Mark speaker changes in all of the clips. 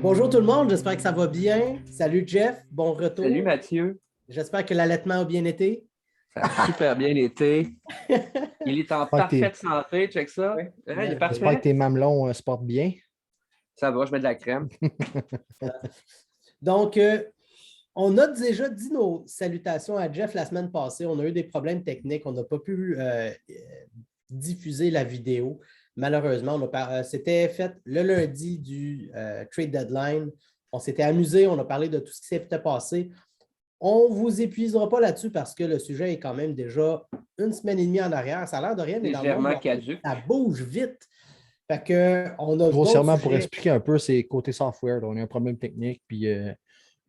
Speaker 1: Bonjour tout le monde, j'espère que ça va bien. Salut Jeff, bon retour.
Speaker 2: Salut Mathieu,
Speaker 1: J'espère que l'allaitement a bien été.
Speaker 2: ça a super bien été. Il est en
Speaker 3: J'espère que
Speaker 2: parfaite santé, check ça.
Speaker 1: Ouais.
Speaker 2: Hein, il est
Speaker 3: j'espère que
Speaker 2: parfait.
Speaker 3: tes mamelons se portent bien.
Speaker 2: Ça va, je mets de la crème.
Speaker 1: Donc, on a déjà dit nos salutations à Jeff la semaine passée. On a eu des problèmes techniques. On n'a pas pu diffuser la vidéo. Malheureusement, c'était fait le lundi du trade deadline. On s'était amusé, on a parlé de tout ce qui s'était passé. On ne vous épuisera pas là-dessus parce que le sujet est quand même déjà une semaine et demie en arrière. Ça a l'air de rien, mais dans le
Speaker 2: Légèrement
Speaker 1: monde,
Speaker 2: caduc.
Speaker 1: ça bouge vite. Fait que, on a
Speaker 3: Grossièrement,
Speaker 1: d'autres
Speaker 3: pour
Speaker 1: sujets.
Speaker 3: expliquer un peu, c'est côté software. Là, on a un problème technique. Puis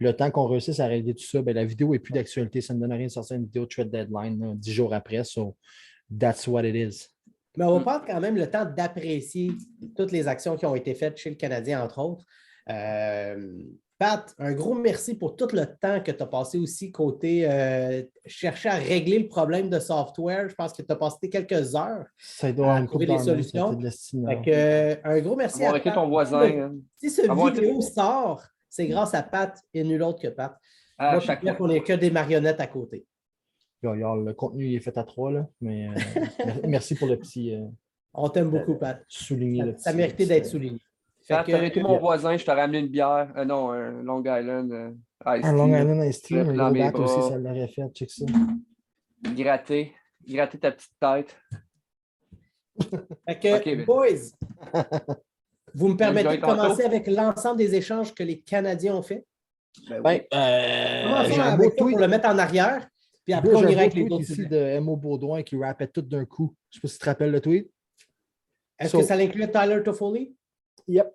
Speaker 3: le temps qu'on réussisse à régler tout ça, ben, la vidéo n'est plus d'actualité. Ça ne donne rien de sortir une vidéo de trade deadline là, 10 jours après. So, that's what it is.
Speaker 1: Mais on va prendre quand même le temps d'apprécier toutes les actions qui ont été faites chez le Canadien, entre autres. Pat, un gros merci pour tout le temps que tu as passé aussi côté chercher à régler le problème de software. Je pense que tu as passé quelques heures
Speaker 3: Ça doit
Speaker 1: à
Speaker 3: une
Speaker 1: trouver
Speaker 3: couple
Speaker 1: des
Speaker 3: d'heures,
Speaker 1: solutions.
Speaker 3: ça fait de l'estime,
Speaker 1: Fait que, un gros merci
Speaker 2: Avoir
Speaker 1: à
Speaker 2: été
Speaker 1: Pat.
Speaker 2: ton voisin. Hein.
Speaker 1: Si ce vidéo sort, c'est grâce à Pat et nul autre que Pat.
Speaker 2: À
Speaker 1: Moi,
Speaker 2: chaque
Speaker 1: Jeff,
Speaker 2: fois.
Speaker 1: on n'est que des marionnettes à côté.
Speaker 3: Le contenu il est fait à 3, là, mais merci pour le petit
Speaker 1: On t'aime beaucoup, Pat.
Speaker 3: souligner.
Speaker 1: Ça méritait d'être souligné.
Speaker 2: Tu aurais été mon voisin, je t'aurais amené une bière. Non, un Long Island Ice
Speaker 3: un
Speaker 2: Tea.
Speaker 3: Long Island Ice Tea,
Speaker 2: Je l'ai
Speaker 3: un
Speaker 2: pris dans
Speaker 3: gros
Speaker 2: mes
Speaker 3: bat aussi,
Speaker 2: bras.
Speaker 3: ça l'aurait fait. Check ça.
Speaker 2: Gratter ta petite tête.
Speaker 1: Fait que,
Speaker 2: Ok,
Speaker 1: boys, vous me permettez de
Speaker 2: enjoy tantôt.
Speaker 1: commencer avec l'ensemble des échanges que les Canadiens ont faits?
Speaker 2: Ben
Speaker 3: Ben,
Speaker 2: oui.
Speaker 1: Commençons
Speaker 3: j'ai un
Speaker 1: avec
Speaker 3: beau
Speaker 1: ça pour
Speaker 3: tweet.
Speaker 1: le mettre en arrière, puis après,
Speaker 3: Là,
Speaker 1: on
Speaker 3: j'ai un
Speaker 1: ira
Speaker 3: beau
Speaker 1: avec les
Speaker 3: tweet
Speaker 1: autres
Speaker 3: ici
Speaker 1: sujets.
Speaker 3: de M.O. Baudouin qui rappait tout d'un coup. Je ne sais pas si tu te rappelles le tweet.
Speaker 1: Est-ce que ça inclut Tyler Toffoli?
Speaker 3: Yep.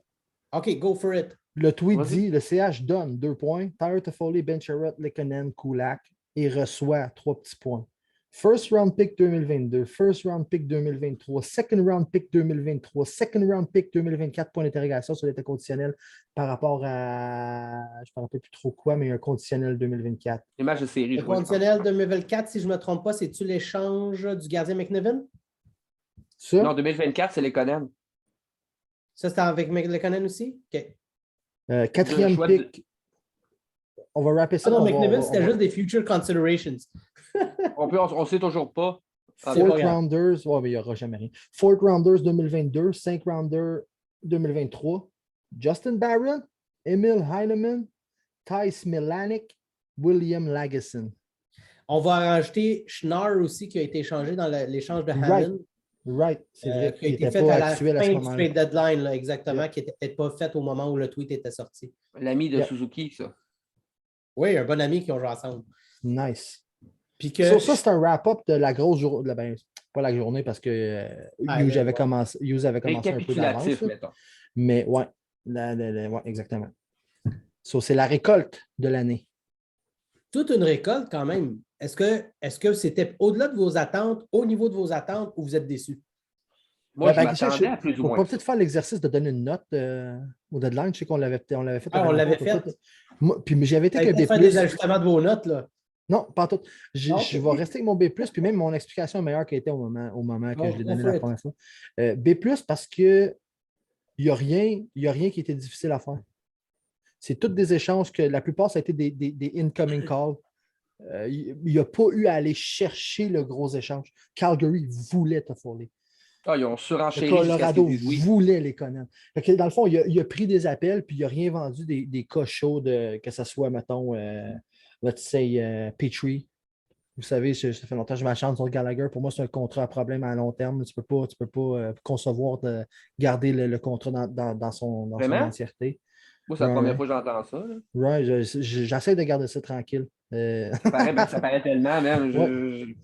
Speaker 1: OK, go for it.
Speaker 3: Le tweet
Speaker 2: Vas-y.
Speaker 3: dit, le CH donne 2 points. Tyler Toffoli, Ben Sherratt, Lehkonen, Kulak et reçoit 3 petits points. First round pick 2022, first round pick 2023, second round pick 2023, second round pick 2024, point d'interrogation sur l'état conditionnel par rapport à, je ne me rappelle plus trop quoi, mais un conditionnel 2024.
Speaker 2: Les matchs de série,
Speaker 1: Le
Speaker 2: je vois.
Speaker 1: conditionnel 2024, si je ne me trompe pas, c'est-tu l'échange du gardien McNiven?
Speaker 3: Ça,
Speaker 2: Non, 2024, c'est les Conan.
Speaker 1: Ça, c'était avec McLeconen aussi? OK.
Speaker 3: quatrième
Speaker 2: choix
Speaker 3: pick. On va rapper ça.
Speaker 1: Ah non,
Speaker 3: on va-
Speaker 1: McNiven,
Speaker 3: on
Speaker 1: c'était
Speaker 3: va-
Speaker 1: juste des future considerations.
Speaker 2: On sait toujours pas.
Speaker 1: C'est
Speaker 3: Fourth
Speaker 1: pas grave.
Speaker 3: rounders, ouais, mais il n'y aura jamais rien. Fourth rounders 2022, 5 rounders 2023. Justin Barron, Emil Heinemann, Thijs Milanic, William Lagesson.
Speaker 1: On va rajouter Schnarr aussi, qui a été échangé dans l'échange de Hammond.
Speaker 3: Right, c'est vrai.
Speaker 1: Qui a
Speaker 3: Il
Speaker 1: été
Speaker 3: n'était
Speaker 1: fait
Speaker 3: pas
Speaker 1: à la
Speaker 3: actuel à
Speaker 1: fin
Speaker 3: ce
Speaker 1: du
Speaker 3: moment-là.
Speaker 1: trade deadline, là, exactement,
Speaker 3: Yeah.
Speaker 1: qui n'était peut-être pas fait au moment où le tweet était sorti.
Speaker 2: L'ami de
Speaker 3: Yeah.
Speaker 2: Suzuki, ça.
Speaker 1: Oui, un bon ami qui ont joué ensemble.
Speaker 3: Nice.
Speaker 1: Puis que
Speaker 3: Sur ça, c'est un wrap-up de la grosse journée. Ben, pas la journée parce que Hughes avait commencé un peu d'avance.
Speaker 2: Récapitulatif,
Speaker 3: Là.
Speaker 2: mettons.
Speaker 3: Mais ouais, ouais, exactement. So, c'est la récolte de l'année.
Speaker 1: toute une récolte quand même. Est-ce que c'était au-delà de vos attentes, au niveau de vos attentes, ou vous êtes déçus?
Speaker 2: Moi, je
Speaker 3: Guichard,
Speaker 2: m'attendais à plus ou
Speaker 3: on
Speaker 2: moins.
Speaker 3: peut peut-être faire l'exercice de donner une note au deadline. Je sais qu'on l'avait fait.
Speaker 1: On l'avait fait.
Speaker 3: Moi, puis j'avais été avec un B+.
Speaker 1: Faire des ajustements de vos notes, là.
Speaker 3: Non, pas tout. Je
Speaker 1: Okay.
Speaker 3: vais rester avec mon B+, puis même mon explication est meilleure qu'elle était au moment que je l'ai donné la première fois. B+, parce que il n'y a rien qui était difficile à faire. C'est toutes des échanges que la plupart, ça a été des incoming calls. Il n'y a pas eu à aller chercher le gros échange. Calgary voulait Toffoli.
Speaker 2: Ah, ils ont surenchéri.
Speaker 3: Le Colorado
Speaker 2: jusqu'à ce qu'ils disent oui.
Speaker 3: voulait les connaître. Dans le fond, il a pris des appels, puis il n'a rien vendu des cas chauds, que ce soit, mettons, let's say, Petrie. Vous savez, ça fait longtemps que je m'achante sur Gallagher. Pour moi, c'est un contrat à problème à long terme. Tu ne peux pas concevoir de garder le contrat dans son entièreté.
Speaker 2: Moi, c'est la première fois que j'entends ça. Là.
Speaker 3: Ouais, j'essaie de garder ça tranquille.
Speaker 2: Ça paraît tellement, même.
Speaker 3: Ouais.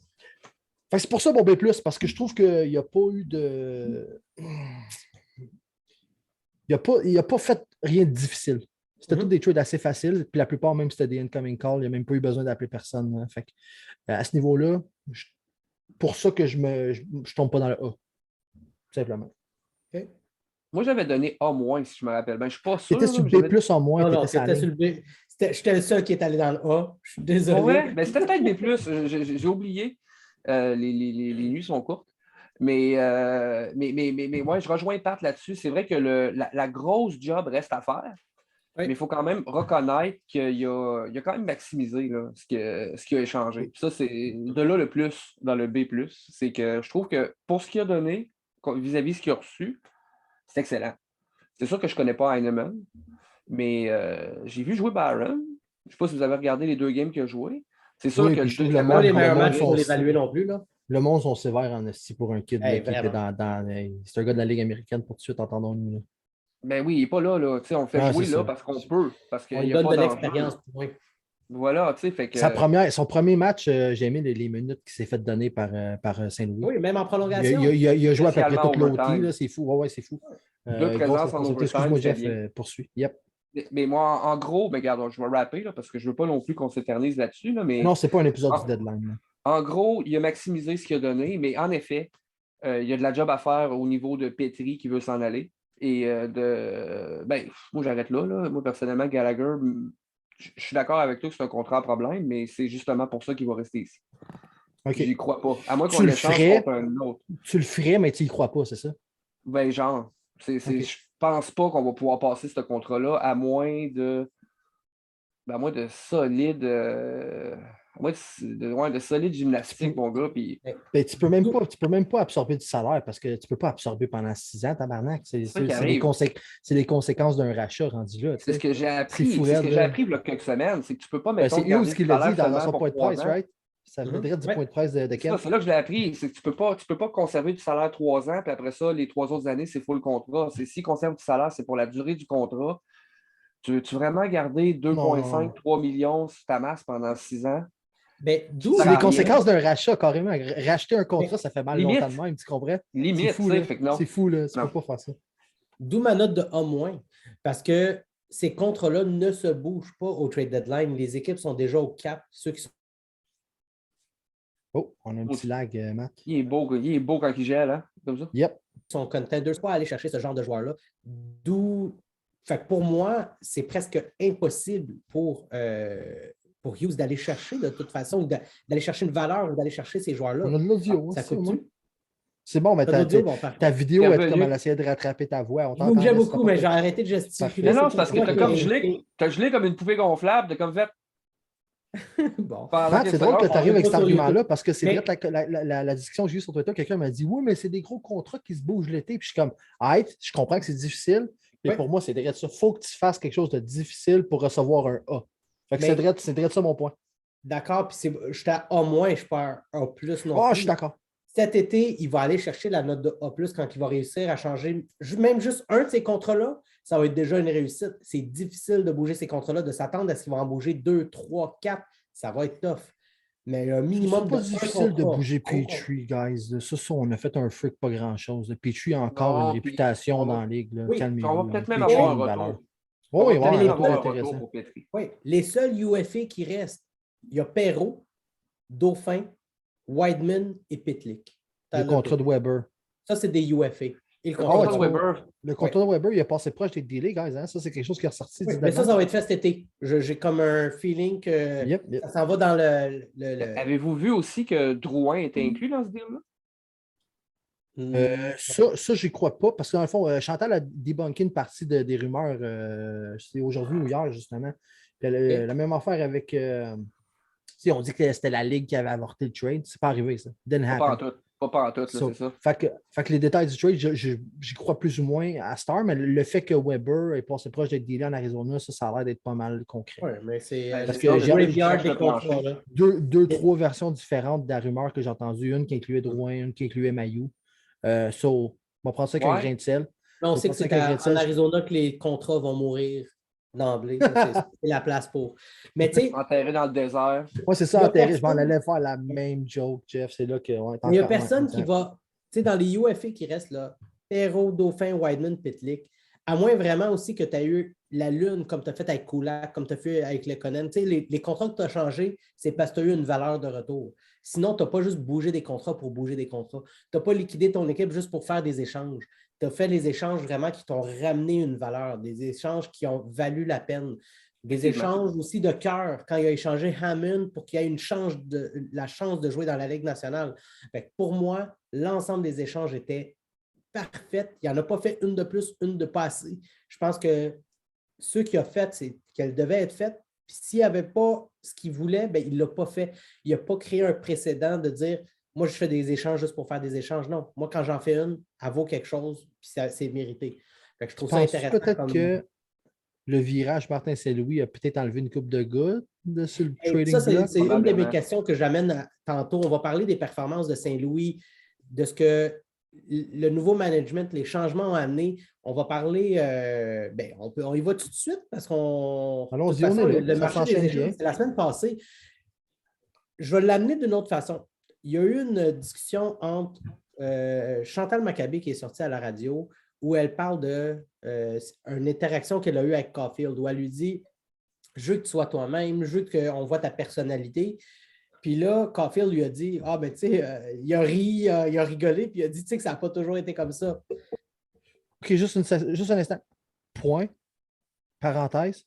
Speaker 3: Fait que c'est pour ça mon B+, parce que je trouve qu'il n'y a pas eu de... Il n'a pas fait rien de difficile. C'était tous des trades assez faciles, puis la plupart, même c'était des incoming calls, il n'y a même pas eu besoin d'appeler personne. Hein. Fait que, à ce niveau-là, pour ça que je ne tombe pas dans le A. Tout simplement.
Speaker 1: Okay.
Speaker 2: Moi, j'avais donné A-, si je me rappelle bien. Je ne suis pas sûr.
Speaker 3: C'était sur le B+, en moins.
Speaker 1: Non, c'était sur le B. J'étais le seul qui est allé dans le A. Je suis désolé.
Speaker 2: Ouais, ben, c'était peut-être B+. J'ai oublié. Les nuits sont courtes. Mais ouais, je rejoins Pat là-dessus. C'est vrai que la grosse job reste à faire. Mais il faut quand même reconnaître qu'il a quand même maximisé là, ce qu'il a échangé. Puis ça, c'est de là le plus dans le B+. C'est que je trouve que pour ce qu'il a donné, vis-à-vis de ce qu'il a reçu, c'est excellent. C'est sûr que je ne connais pas Heinemann, mais j'ai vu jouer Byron. Je ne sais pas si vous avez regardé les 2 games qu'il a joué. C'est sûr que
Speaker 3: puis je trouve le
Speaker 1: Pas
Speaker 3: monde,
Speaker 1: les
Speaker 3: le
Speaker 1: meilleurs
Speaker 3: monde
Speaker 1: matchs pour
Speaker 3: sont,
Speaker 1: l'évaluer non plus, là.
Speaker 3: le monde sont sévères en esti pour un kid là, qui était
Speaker 1: Vraiment.
Speaker 3: c'est un gars de la Ligue américaine pour tout de suite, entendons-nous. Là.
Speaker 2: Ben oui, il n'est pas là. Là. Tu sais, on le fait
Speaker 3: Ah,
Speaker 2: jouer
Speaker 3: c'est
Speaker 2: là
Speaker 3: ça.
Speaker 2: parce qu'on peut, parce
Speaker 1: On
Speaker 2: qu'il
Speaker 1: lui
Speaker 2: n'y a
Speaker 1: donne
Speaker 2: pas
Speaker 1: de
Speaker 2: d'enjeu.
Speaker 1: l'expérience. Oui.
Speaker 2: Voilà, tu sais, fait que.
Speaker 3: Son premier match, j'ai aimé les minutes qui s'est fait donner par Saint-Louis.
Speaker 1: Oui, même en prolongation.
Speaker 3: Il a joué à peu près
Speaker 2: Spécialement
Speaker 3: toute l'OT,
Speaker 2: overtime.
Speaker 3: c'est fou. Ouais, c'est fou.
Speaker 2: 2
Speaker 3: Grosse
Speaker 2: présences en
Speaker 3: responsabilité.
Speaker 2: overtime,
Speaker 3: Excuse-moi,
Speaker 2: c'était
Speaker 3: Jeff,
Speaker 2: bien.
Speaker 3: poursuis. Yep.
Speaker 2: Mais moi, en gros, ben, regarde, je vais rapper là, parce que je ne veux pas non plus qu'on s'éternise là-dessus, là, mais
Speaker 3: Non, c'est pas un épisode du
Speaker 2: en,
Speaker 3: deadline.
Speaker 2: en gros, il a maximisé ce qu'il a donné, mais en effet, il y a de la job à faire au niveau de Petri qui veut s'en aller. Et ben, moi, j'arrête là, là. Moi, personnellement, Gallagher, je suis d'accord avec toi que c'est un contrat à problème, mais c'est justement pour ça qu'il va rester ici.
Speaker 3: OK.
Speaker 2: J'y crois pas. À moins qu'on
Speaker 3: Tu le
Speaker 2: l'échange
Speaker 3: ferais,
Speaker 2: contre un autre.
Speaker 3: tu le ferais, mais tu y crois pas, c'est ça?
Speaker 2: Ben, genre,
Speaker 3: OK.
Speaker 2: je pense pas qu'on va pouvoir passer ce contrat-là à moins de. Ben, à moins de solide. À moins ouais, de solide gymnastique, mon gars. Puis
Speaker 3: Ben, tu peux même pas absorber du salaire parce que tu peux pas absorber pendant 6 ans, tabarnak.
Speaker 2: c'est ça qui arrive.
Speaker 3: C'est les conséquences d'un rachat rendu là.
Speaker 2: C'est ce que j'ai appris.
Speaker 3: fou,
Speaker 2: C'est ce que j'ai
Speaker 3: là.
Speaker 2: appris il y a quelques semaines. C'est que tu peux pas,
Speaker 3: Ben,
Speaker 2: mettons,
Speaker 3: c'est
Speaker 2: garder
Speaker 3: Hughes
Speaker 2: le
Speaker 3: qui l'a dit
Speaker 2: salaire
Speaker 3: dans
Speaker 2: seulement
Speaker 3: son
Speaker 2: pour
Speaker 3: point de
Speaker 2: 3
Speaker 3: presse,
Speaker 2: ans.
Speaker 3: right? Ça viendrait du point de presse de
Speaker 2: C'est
Speaker 3: Ken.
Speaker 2: ça, c'est là que je l'ai appris. C'est que tu peux pas conserver du salaire 3 ans, puis après ça, les 3 autres années, c'est full contrat. C'est si conserve du salaire, c'est pour la durée du contrat. Tu veux-tu vraiment garder
Speaker 3: Non, non,
Speaker 2: 2,5,
Speaker 3: non.
Speaker 2: 3 millions sur ta masse pendant 6 ans?
Speaker 1: Ben, d'où
Speaker 3: C'est
Speaker 2: Ça
Speaker 3: les
Speaker 2: sert à rien.
Speaker 3: conséquences d'un rachat, carrément. Racheter un contrat,
Speaker 1: mais
Speaker 3: ça fait mal
Speaker 2: Limite.
Speaker 3: longtemps de même, tu comprends? C'est
Speaker 2: Limite,
Speaker 3: fou,
Speaker 2: tu sais,
Speaker 3: là.
Speaker 2: fait que non.
Speaker 3: C'est fou, là. Tu
Speaker 2: Non.
Speaker 3: peux pas faire ça.
Speaker 1: d'où ma note de A-. Parce que ces contrats-là ne se bougent pas au trade deadline. Les équipes sont déjà au cap. Ceux qui
Speaker 3: Oh, on a un petit lag, Matt.
Speaker 2: Il est beau quand il gèle, hein? Comme ça.
Speaker 3: Yep.
Speaker 1: sont contenders pas aller chercher ce genre de joueurs-là. D'où. Fait que pour moi, c'est presque impossible pour Hughes d'aller chercher de toute façon, ou d'aller chercher une valeur ou d'aller chercher ces joueurs-là.
Speaker 3: On a de l'audio.
Speaker 1: Ça
Speaker 3: aussi, au
Speaker 1: coûte
Speaker 3: moins.
Speaker 1: tout.
Speaker 3: C'est bon, mais ta vidéo
Speaker 2: T'es
Speaker 3: est
Speaker 2: revenu.
Speaker 3: comme elle essayait de rattraper ta voix. On
Speaker 1: Je bougeais
Speaker 3: t'entendait,
Speaker 1: beaucoup, mais j'ai
Speaker 3: c'était pas
Speaker 1: arrêté de gesticuler.
Speaker 2: Non,
Speaker 3: Parfait.
Speaker 2: c'est parce que
Speaker 1: toi
Speaker 2: t'as
Speaker 1: qui
Speaker 2: comme
Speaker 1: m'as
Speaker 2: gelé.
Speaker 1: invité.
Speaker 2: T'as gelé comme une poupée gonflable. T'as comme fait.
Speaker 1: Bon.
Speaker 2: pendant
Speaker 3: Matt, c'est drôle que
Speaker 2: secondes,
Speaker 3: tu arrives avec
Speaker 1: pas
Speaker 3: cet
Speaker 1: sur
Speaker 3: argument-là
Speaker 1: YouTube.
Speaker 3: parce que c'est
Speaker 1: Mais-
Speaker 3: vrai que la discussion que j'ai eue sur Twitter, quelqu'un m'a dit oui, mais c'est des gros contrats qui se bougent l'été. Puis je suis comme, je comprends que c'est difficile, mais
Speaker 1: Ouais.
Speaker 3: pour moi, c'est vrai de ça. Il faut que tu fasses quelque chose de difficile pour recevoir un A. Fait que
Speaker 1: Mais-
Speaker 3: c'est vrai de ça mon point.
Speaker 1: D'accord, puis j'étais à A-, je ne suis pas à A+ non
Speaker 3: Oh,
Speaker 1: plus.
Speaker 3: je suis d'accord.
Speaker 1: Cet été, il va aller chercher la note de A+ quand il va réussir à changer même juste un de ces contrats-là, ça va être déjà une réussite. C'est difficile de bouger ces contrats-là, de s'attendre à ce qu'il va en bouger 2, 3, 4. Ça va être tough. Mais un minimum
Speaker 3: C'est pas
Speaker 1: de
Speaker 3: difficile de
Speaker 1: contrat.
Speaker 3: bouger Petrie, guys. Ça, on a fait un freak pas grand-chose. Petrie a encore
Speaker 2: Non,
Speaker 3: une
Speaker 2: puis
Speaker 3: réputation
Speaker 2: on va-
Speaker 3: dans la ligue. Là.
Speaker 1: Oui,
Speaker 3: Calmez-vous.
Speaker 2: on va peut-être même
Speaker 3: Petrie
Speaker 2: avoir
Speaker 3: a
Speaker 2: un
Speaker 3: une valeur.
Speaker 2: retour.
Speaker 3: Oui,
Speaker 2: On va
Speaker 3: oui,
Speaker 2: peut-être
Speaker 3: un
Speaker 2: même
Speaker 3: retour
Speaker 2: avoir un retour
Speaker 3: intéressant.
Speaker 2: pour Petri.
Speaker 1: oui. Les seuls UFA qui restent, il y a Perrault, Dauphin, Wideman et Pitlick.
Speaker 3: Le contrat de Weber.
Speaker 1: Ça, c'est des UFA. Et le
Speaker 2: Le
Speaker 1: contrat
Speaker 2: contrat
Speaker 1: de
Speaker 2: de Weber.
Speaker 3: Le contrat de Weber, il a passé proche des délais, guys. Hein? Ça, c'est quelque chose qui est ressorti
Speaker 1: Oui,
Speaker 3: du
Speaker 1: mais ça
Speaker 3: deadline.
Speaker 1: va être fait cet été. J'ai comme un feeling que
Speaker 3: Yep.
Speaker 1: ça s'en va dans
Speaker 2: Avez-vous vu aussi que Drouin était inclus dans ce deal-là?
Speaker 3: Ça, j'y crois pas, parce que dans le fond, Chantal a débunké une partie des rumeurs, c'est aujourd'hui ou hier, justement. Puis la même affaire avec. On dit que c'était la Ligue qui avait avorté le trade. C'est pas arrivé, ça. Didn't
Speaker 2: Pas en
Speaker 3: happen.
Speaker 2: tout. Pas en tout, là,
Speaker 3: So,
Speaker 2: c'est ça.
Speaker 3: fait que les détails du trade, j'y crois plus ou moins à Star, mais le fait que Weber est passé proche d'être dealé en Arizona, ça a l'air d'être pas mal concret.
Speaker 1: Oui, mais c'est
Speaker 3: Parce
Speaker 1: c'est
Speaker 3: que
Speaker 1: le
Speaker 3: j'ai-
Speaker 1: graveyard
Speaker 2: j'ai-
Speaker 1: des contrats. Là.
Speaker 3: Trois versions différentes de la rumeur que j'ai entendues. Une qui incluait Drouin, une qui incluait Mailloux. On va prendre ça avec un
Speaker 2: Ouais.
Speaker 3: grain de sel.
Speaker 1: Mais on sait que
Speaker 3: penser
Speaker 1: c'est
Speaker 3: qu'un grain de
Speaker 1: en
Speaker 3: sel,
Speaker 1: Arizona que les contrats vont mourir d'emblée. C'est la place pour. Mais tu sais,
Speaker 2: Enterré dans le désert.
Speaker 3: Moi, c'est ça,
Speaker 1: Il y a
Speaker 3: enterré. Je m'en
Speaker 1: personne-
Speaker 3: allais faire la même joke, Jeff. C'est là que. Ouais,
Speaker 1: il n'y a personne qui va. Tu sais, dans les UFA qui restent là, Perrault, Dauphin, Wideman, Pitlick, à moins vraiment aussi que tu as eu la lune comme tu as fait avec Kulak, comme tu as fait avec Lekonen. Tu sais, les contrats que tu as changés, c'est parce que tu as eu une valeur de retour. Sinon, tu n'as pas juste bougé des contrats pour bouger des contrats. Tu n'as pas liquidé ton équipe juste pour faire des échanges. Tu as fait les échanges vraiment qui t'ont ramené une valeur, des échanges qui ont valu la peine. Des échanges aussi de cœur, quand il a échangé Hammond pour qu'il y ait la chance de jouer dans la Ligue nationale. Fait que pour moi, l'ensemble des échanges étaient parfaits. Il n'y en a pas fait une de plus, une de pas assez. Je pense que ce qu'il a fait, c'est qu'elle devait être faite. Puis s'il n'avait pas ce qu'il voulait, ben, il ne l'a pas fait. Il n'a pas créé un précédent de dire moi, je fais des échanges juste pour faire des échanges. Non. Moi, quand j'en fais une, elle vaut quelque chose, puis c'est mérité. Fait que je trouve ça
Speaker 3: Penses-tu
Speaker 1: intéressant.
Speaker 3: peut-être que le virage Martin Saint-Louis a peut-être enlevé une coupe de gouttes sur le
Speaker 1: Et
Speaker 3: trading
Speaker 1: ça,
Speaker 3: block?
Speaker 1: c'est une de mes
Speaker 2: Probablement.
Speaker 1: questions que j'amène tantôt. On va parler des performances de Saint-Louis, de ce que le nouveau management, les changements ont amené. On va parler, on y va tout de suite parce qu'on. De toute
Speaker 3: Allons-y, on
Speaker 1: façon,
Speaker 3: est là.
Speaker 1: le
Speaker 3: Ça
Speaker 1: marché des
Speaker 3: s'enchaîne
Speaker 1: échanges,
Speaker 3: bien.
Speaker 1: c'est la semaine passée. Je vais l'amener d'une autre façon. Il y a eu une discussion entre Chantal Maccabé qui est sortie à la radio où elle parle d'une interaction qu'elle a eue avec Caulfield où elle lui dit je veux que tu sois toi-même, je veux qu'on voit ta personnalité. Puis là, Caulfield lui a dit ah, ben tu sais, il a ri, il a rigolé, puis il a dit tu sais que ça n'a pas toujours été comme ça.
Speaker 3: OK, juste un instant. Point. Parenthèse.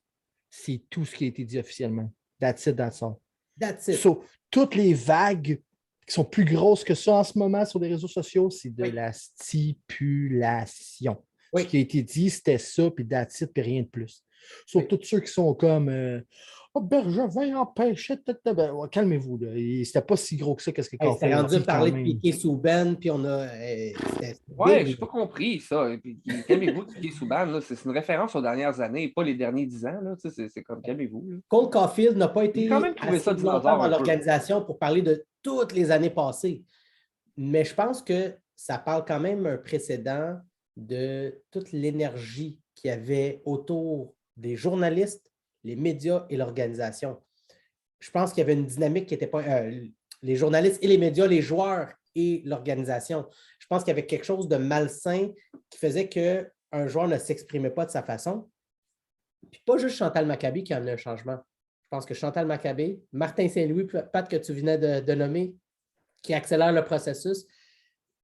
Speaker 3: C'est tout ce qui a été dit officiellement. That's it, that's all.
Speaker 1: That's it.
Speaker 3: So, toutes les vagues qui sont plus grosses que ça en ce moment sur les réseaux sociaux, c'est de la stipulation.
Speaker 1: Oui.
Speaker 3: Ce qui a été dit, c'était ça, puis that's it, puis rien de plus. Sur tous ceux qui sont comme Bergevin empêchait. Calmez-vous. C'était pas si gros que ça, qu'est-ce que
Speaker 1: Hey, c'était
Speaker 3: Caulfield a
Speaker 1: rendu
Speaker 3: dit
Speaker 1: parler
Speaker 3: quand
Speaker 1: de
Speaker 3: même.
Speaker 1: Piqué Souben, puis on a.
Speaker 2: Ouais, je n'ai pas compris ça. Et puis, calmez-vous, Piqué Souban, c'est une référence aux dernières années, pas les derniers 10 ans. Là. C'est comme calmez-vous. Là.
Speaker 1: Cole Caulfield n'a pas
Speaker 2: J'ai
Speaker 1: été
Speaker 2: quand même trouvé ça
Speaker 1: assez longtemps
Speaker 2: dinosaure
Speaker 1: dans
Speaker 2: un peu.
Speaker 1: l'organisation pour parler de toutes les années passées. Mais je pense que ça parle quand même un précédent de toute l'énergie qu'il y avait autour des journalistes, les médias et l'organisation. Je pense qu'il y avait une dynamique qui n'était pas. Les journalistes et les médias, les joueurs et l'organisation. Je pense qu'il y avait quelque chose de malsain qui faisait qu'un joueur ne s'exprimait pas de sa façon. Puis pas juste Chantal Maccabé qui a amené un changement. Je pense que Chantal Maccabé, Martin Saint-Louis, Pat, que tu venais de nommer, qui accélère le processus,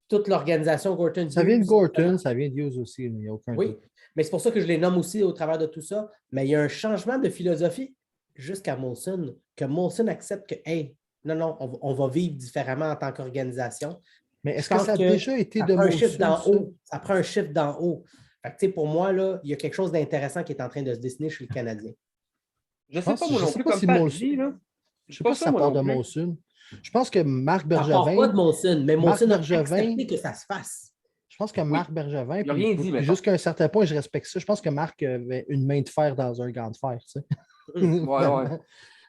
Speaker 1: toute l'organisation Gorton
Speaker 3: Ça vient de
Speaker 1: Hughes.
Speaker 3: Gorton, ça vient de Hughes aussi, il n'y a aucun
Speaker 1: Oui,
Speaker 3: doute.
Speaker 1: mais c'est pour ça que je les nomme aussi au travers de tout ça. Mais il y a un changement de philosophie jusqu'à Molson, que Molson accepte que, hey, non, on va vivre différemment en tant qu'organisation.
Speaker 3: Mais est-ce que ça a déjà été
Speaker 1: ça
Speaker 3: de
Speaker 1: prend un chiffre
Speaker 3: Molson,
Speaker 1: d'en
Speaker 3: ça?
Speaker 1: haut. Ça prend un chiffre d'en haut. Fait que, pour moi, là, il y a quelque chose d'intéressant qui est en train de se dessiner chez le Canadien.
Speaker 2: Je sais pas moi
Speaker 3: Je
Speaker 2: non
Speaker 3: sais
Speaker 2: plus,
Speaker 3: pas
Speaker 2: comme
Speaker 3: si
Speaker 2: Pat
Speaker 3: Molson.
Speaker 2: dit, là.
Speaker 3: Je ne sais pas si ça part de Molson. Je pense que Marc
Speaker 1: Ça part pas
Speaker 3: Bergevin.
Speaker 1: de Molson, mais
Speaker 3: Marc
Speaker 1: Molson a
Speaker 3: Bergevin,
Speaker 1: accepté que ça se fasse.
Speaker 3: je pense que Marc Bergevin,
Speaker 2: Il a rien dit,
Speaker 3: puis
Speaker 2: mettons.
Speaker 3: jusqu'à un certain point, je respecte ça. Je pense que Marc avait une main de fer dans un gant de fer. Tu sais.
Speaker 2: Ouais.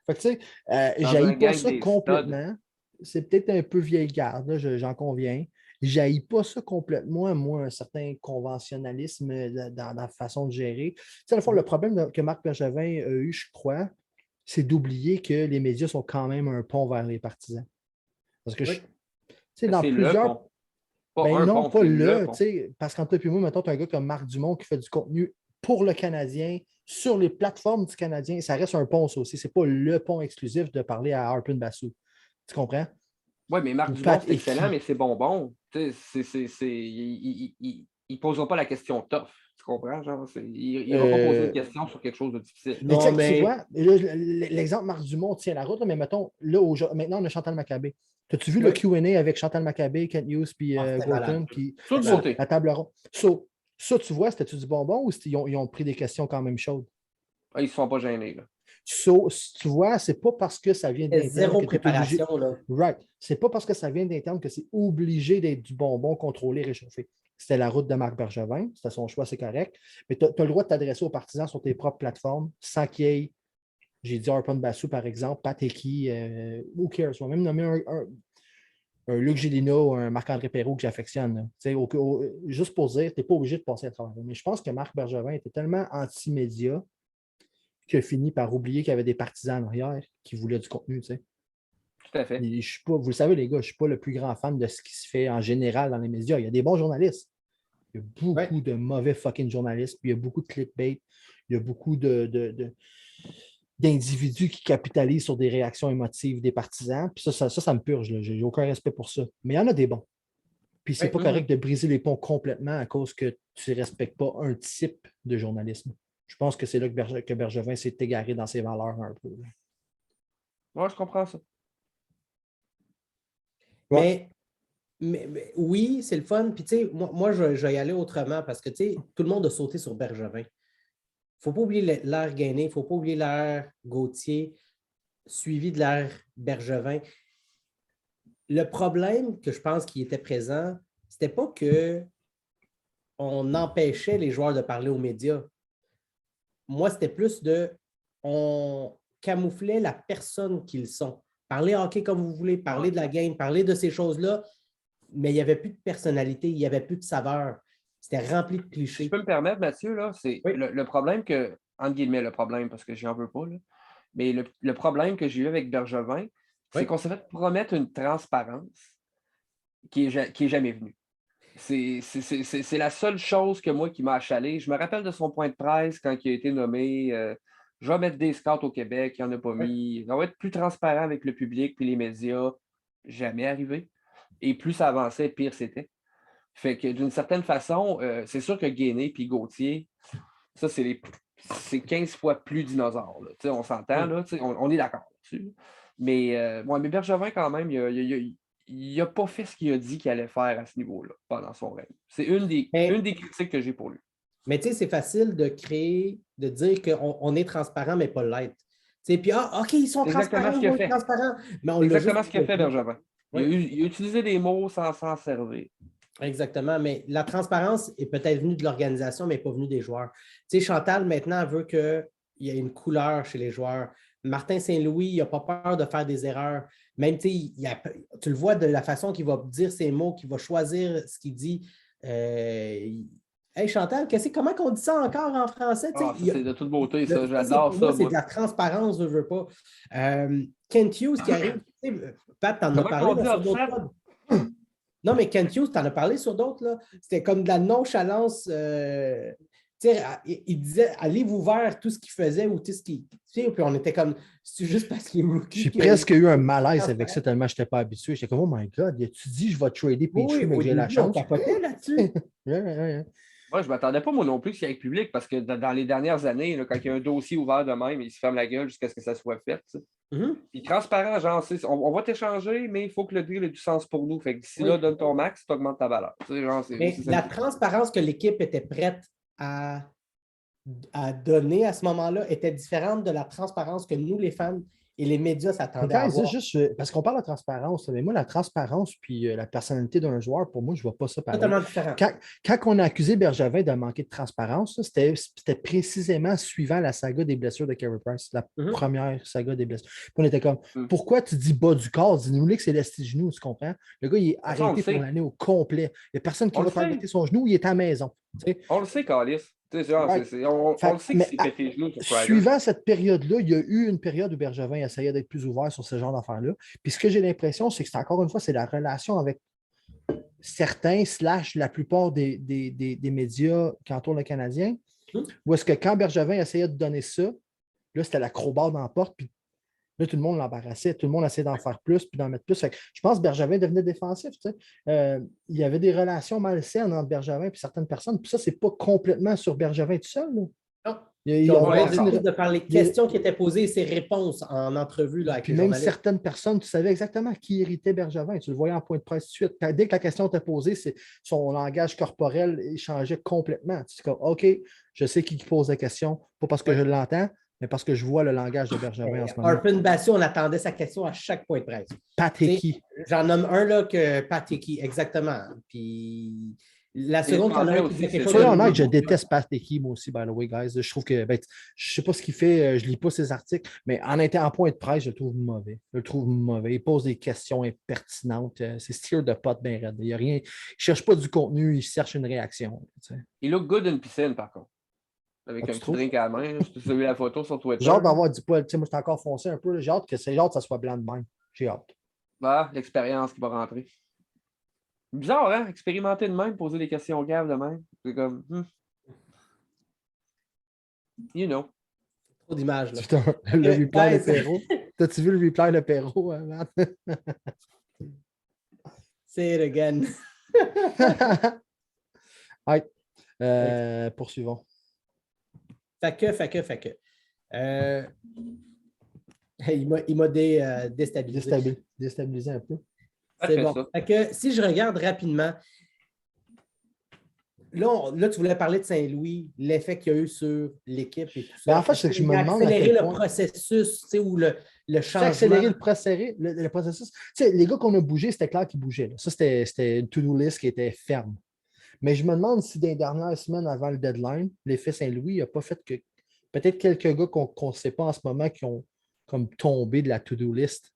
Speaker 3: Fait que, tu sais,
Speaker 2: Dans un
Speaker 3: j'haïs pas
Speaker 2: gang
Speaker 3: ça
Speaker 2: des
Speaker 3: complètement. C'est peut-être un peu vieille garde, là, j'en conviens. J'haïs pas ça complètement, moi, un certain conventionnalisme dans la façon de gérer. Tu sais, à la fois, le problème que Marc Bergevin a eu, je crois, c'est d'oublier que les médias sont quand même un pont vers les partisans. Parce que,
Speaker 1: Oui.
Speaker 3: tu sais, dans
Speaker 2: C'est
Speaker 3: plusieurs.
Speaker 2: le pont. Pas
Speaker 3: Ben
Speaker 2: un
Speaker 3: non,
Speaker 2: pont,
Speaker 3: pas
Speaker 2: c'est
Speaker 3: le,
Speaker 2: pont.
Speaker 3: tu sais, parce qu'entre toi et moi, mettons, tu as un gars comme Marc Dumont qui fait du contenu pour le Canadien, sur les plateformes du Canadien, ça reste un pont, ça aussi. C'est pas le pont exclusif de parler à Harpin Bassou. Tu comprends?
Speaker 2: Oui, mais Marc
Speaker 3: Ou
Speaker 2: Dumont,
Speaker 3: Pat
Speaker 2: c'est excellent,
Speaker 3: Hickey.
Speaker 2: mais c'est bonbon. Tu sais, il ne posera pas la question tough. Tu comprends? Genre, il n'ira pas poser une question sur quelque chose de difficile.
Speaker 3: Mais
Speaker 1: Non,
Speaker 3: tu vois, l'exemple Marc Dumont tient la route, là, mais mettons, là, maintenant, on a Chantal Maccabé. As-tu vu le Q&A avec Chantal Maccabé, Kent Hughes, puis Gorton, puis
Speaker 2: Sur le côté.
Speaker 3: la table ronde? Ça, tu vois, c'était-tu du bonbon ou ils ont pris des questions quand même chaudes?
Speaker 2: Ah, ils ne se sont pas gênés. Là.
Speaker 3: Tu vois, c'est pas parce que ça vient d'interne
Speaker 1: zéro
Speaker 3: que tu es obligé.
Speaker 1: préparation, là.
Speaker 3: Right. C'est pas parce que ça vient d'interne que c'est obligé d'être du bonbon contrôlé, réchauffé. C'était la route de Marc Bergevin, c'était son choix, c'est correct. Mais tu as le droit de t'adresser aux partisans sur tes propres plateformes sans qu'il y ait, j'ai dit Harpin Bassou, par exemple, Pat Hickey, who cares? On va même nommer un Luc Gélina ou un Marc-André Perrault que j'affectionne. Juste pour dire, tu n'es pas obligé de passer à travers. Mais je pense que Marc Bergevin était tellement anti-média qu'il a fini par oublier qu'il y avait des partisans en arrière qui voulaient du contenu. Tu sais.
Speaker 2: Tout à fait.
Speaker 3: Et je suis pas, vous le savez, les gars, je ne suis pas le plus grand fan de ce qui se fait en général dans les médias. Il y a des bons journalistes. Il y a beaucoup de mauvais fucking journalistes. Puis il y a beaucoup de clickbait. Il y a beaucoup d'individus qui capitalisent sur des réactions émotives des partisans. Puis ça me purge. Je n'ai aucun respect pour ça. Mais il y en a des bons. Puis c'est pas correct de briser les ponts complètement à cause que tu ne respectes pas un type de journalisme. Je pense que c'est là que Bergevin s'est égaré dans ses valeurs un peu.
Speaker 2: Moi, je comprends ça.
Speaker 1: Mais oui, c'est le fun. Puis, tu sais, moi je vais y aller autrement parce que, tu sais, tout le monde a sauté sur Bergevin. faut pas oublier l'ère Gainé, il ne faut pas oublier l'ère Gauthier, suivi de l'ère Bergevin. Le problème que je pense qui était présent, c'était pas qu'on empêchait les joueurs de parler aux médias. Moi, c'était plus on camouflait la personne qu'ils sont. Parlez hockey comme vous voulez, parler de la game, parler de ces choses-là, mais il n'y avait plus de personnalité, il n'y avait plus de saveur. C'était rempli de clichés.
Speaker 2: Si je peux me permettre, Mathieu, là, c'est le problème que, entre guillemets, le problème, parce que j'en veux pas, là, mais le problème que j'ai eu avec Bergevin, c'est qu'on s'est fait promettre une transparence qui est jamais venue. C'est la seule chose que moi qui m'a achalé. Je me rappelle de son point de presse quand il a été nommé je vais mettre des scouts au Québec, il n'y en a pas mis. On va être plus transparent avec le public puis les médias. Jamais arrivé. Et plus ça avançait, pire c'était. Fait que d'une certaine façon, c'est sûr que Gainé puis Gauthier, ça, c'est 15 fois plus dinosaure. Là. On s'entend, là, on est d'accord là-dessus. Mais Bergevin, quand même, il n'a pas fait ce qu'il a dit qu'il allait faire à ce niveau-là pendant son règne. C'est une des critiques que j'ai pour lui.
Speaker 1: Mais tu sais, c'est facile de dire qu'on est transparent, mais pas l'être. Puis, OK, ils sont transparents,
Speaker 2: ils sont
Speaker 1: transparents. Mais
Speaker 2: exactement ce qu'a fait Bergevin. Il a utilisé des mots sans s'en servir.
Speaker 1: Exactement, mais la transparence est peut-être venue de l'organisation, mais pas venue des joueurs. Tu sais, Chantal, maintenant, elle veut qu'il y ait une couleur chez les joueurs. Martin Saint-Louis, il n'a pas peur de faire des erreurs. Même, tu le vois de la façon qu'il va dire ses mots, qu'il va choisir ce qu'il dit. Hey Chantal, comment on dit ça encore en français?
Speaker 2: C'est de toute beauté, ça. J'adore ça.
Speaker 1: C'est de la transparence, je ne veux pas. Kent Hughes qui arrive, Pat, t'en as parlé sur d'autres. Non, mais Kent Hughes, t'en as parlé sur d'autres. C'était comme de la nonchalance. Il disait allez vous vers tout ce qu'il faisait ou tout ce qu'il. Puis on était comme c'est juste parce qu'il est rookie.
Speaker 3: J'ai presque eu un malaise avec ça tellement je n'étais pas habitué. J'étais comme oh my God, tu dis je vais trader Petrie, mais j'ai la chance.
Speaker 1: On capotait là-dessus.
Speaker 2: Moi, je ne m'attendais pas, moi non plus, qu'il y ait public, parce que dans les dernières années, là, quand il y a un dossier ouvert de même, il se ferme la gueule jusqu'à ce que ça soit fait. Puis transparent, genre, on va t'échanger, mais il faut que le deal ait du sens pour nous. Fait que d'ici là, donne ton max, tu augmentes ta valeur.
Speaker 1: Mais la transparence que l'équipe était prête à donner à ce moment-là était différente de la transparence que nous, les fans et les médias s'attendaient à avoir.
Speaker 3: Parce qu'on parle de transparence, mais moi, la transparence puis la personnalité d'un joueur, pour moi, je ne vois pas ça pareil.
Speaker 1: Totalement différent.
Speaker 3: Quand on a accusé Bergevin de manquer de transparence, c'était précisément suivant la saga des blessures de Carey Price, la première saga des blessures. Puis on était comme, pourquoi tu dis bas du corps? Dis-nous que c'est l'esti-genou, tu comprends? Le gars, il est arrêté pour l'année au complet. Il n'y a personne qui va arrêter son genou, il est à la maison.
Speaker 2: On le sait, Carlis. On le sait que c'est pété les genoux.
Speaker 3: Suivant cette période-là, il y a eu une période où Bergevin essayait d'être plus ouvert sur ce genre d'affaires-là. Puis ce que j'ai l'impression, c'est que c'est encore une fois, c'est la relation avec certains, / la plupart des médias qui entourent le Canadien, où est-ce que quand Bergevin essayait de donner ça, là, c'était l'acrobat dans la porte, puis là, tout le monde l'embarrassait, tout le monde essayait d'en faire plus, puis d'en mettre plus. Fait que je pense que Bergevin devenait défensif. Il y avait des relations malsaines entre Bergevin et certaines personnes, puis ça, c'est pas complètement sur Bergevin tout seul. Là.
Speaker 1: Non. On va de par les questions qui étaient posées et ses réponses en entrevue là, avec
Speaker 3: puis
Speaker 1: les
Speaker 3: même
Speaker 1: journalistes.
Speaker 3: Certaines personnes, tu savais exactement qui irritait Bergevin. Tu le voyais en point de presse tout de suite. Dès que la question était posée, son langage corporel changeait complètement. Tu es comme, OK, je sais qui pose la question, pas parce que je l'entends, mais parce que je vois le langage de Bergevin en ce moment.
Speaker 1: Arpin Bassio, on attendait sa question à chaque point de presse.
Speaker 3: Pat Hickey.
Speaker 1: J'en nomme un là que Pat Hickey, exactement. Puis la seconde qu'on a
Speaker 3: fait quelque chose. Honnête, je déteste Pat Hickey, moi aussi, by the way, guys. Je trouve que je ne sais pas ce qu'il fait, je ne lis pas ses articles, mais en point de presse, je le trouve mauvais. Il pose des questions impertinentes. C'est steer de pot bien raide. Il ne cherche pas du contenu, il cherche une réaction.
Speaker 2: Il look good in piscine, par contre. Avec un petit drink à la main. Tu as vu la photo sur Twitter.
Speaker 3: J'ai hâte d'avoir du poil. Moi, je suis encore foncé un peu. J'ai hâte que ça soit blanc de même. J'ai hâte.
Speaker 2: L'expérience qui va rentrer. Bizarre, hein? Expérimenter de même, poser des questions graves de même. C'est comme. You know.
Speaker 1: Trop d'images, là.
Speaker 3: Putain, le replay de Perrault. T'as-tu vu le replay de Perrault, Matt?
Speaker 1: Say it again.
Speaker 3: Right. Poursuivons.
Speaker 1: Fait que. Il m'a déstabilisé.
Speaker 3: Déstabilisé un peu.
Speaker 1: C'est bon. Fait que si je regarde rapidement, là, tu voulais parler de Saint-Louis, l'effet qu'il y a eu sur l'équipe et tout ça.
Speaker 3: Ben, en fait, c'est que je me demande.
Speaker 1: Accélérer le processus, tu sais, ou le changement.
Speaker 3: Accélérer le processus. Tu sais, les gars qu'on a bougés, c'était clair qu'ils bougeaient. Là. Ça, c'était une to-do list qui était ferme. Mais je me demande si dans les dernières semaines avant le deadline, l'effet Saint-Louis n'a pas fait que peut-être quelques gars qu'on ne sait pas en ce moment qui ont comme tombé de la to-do list.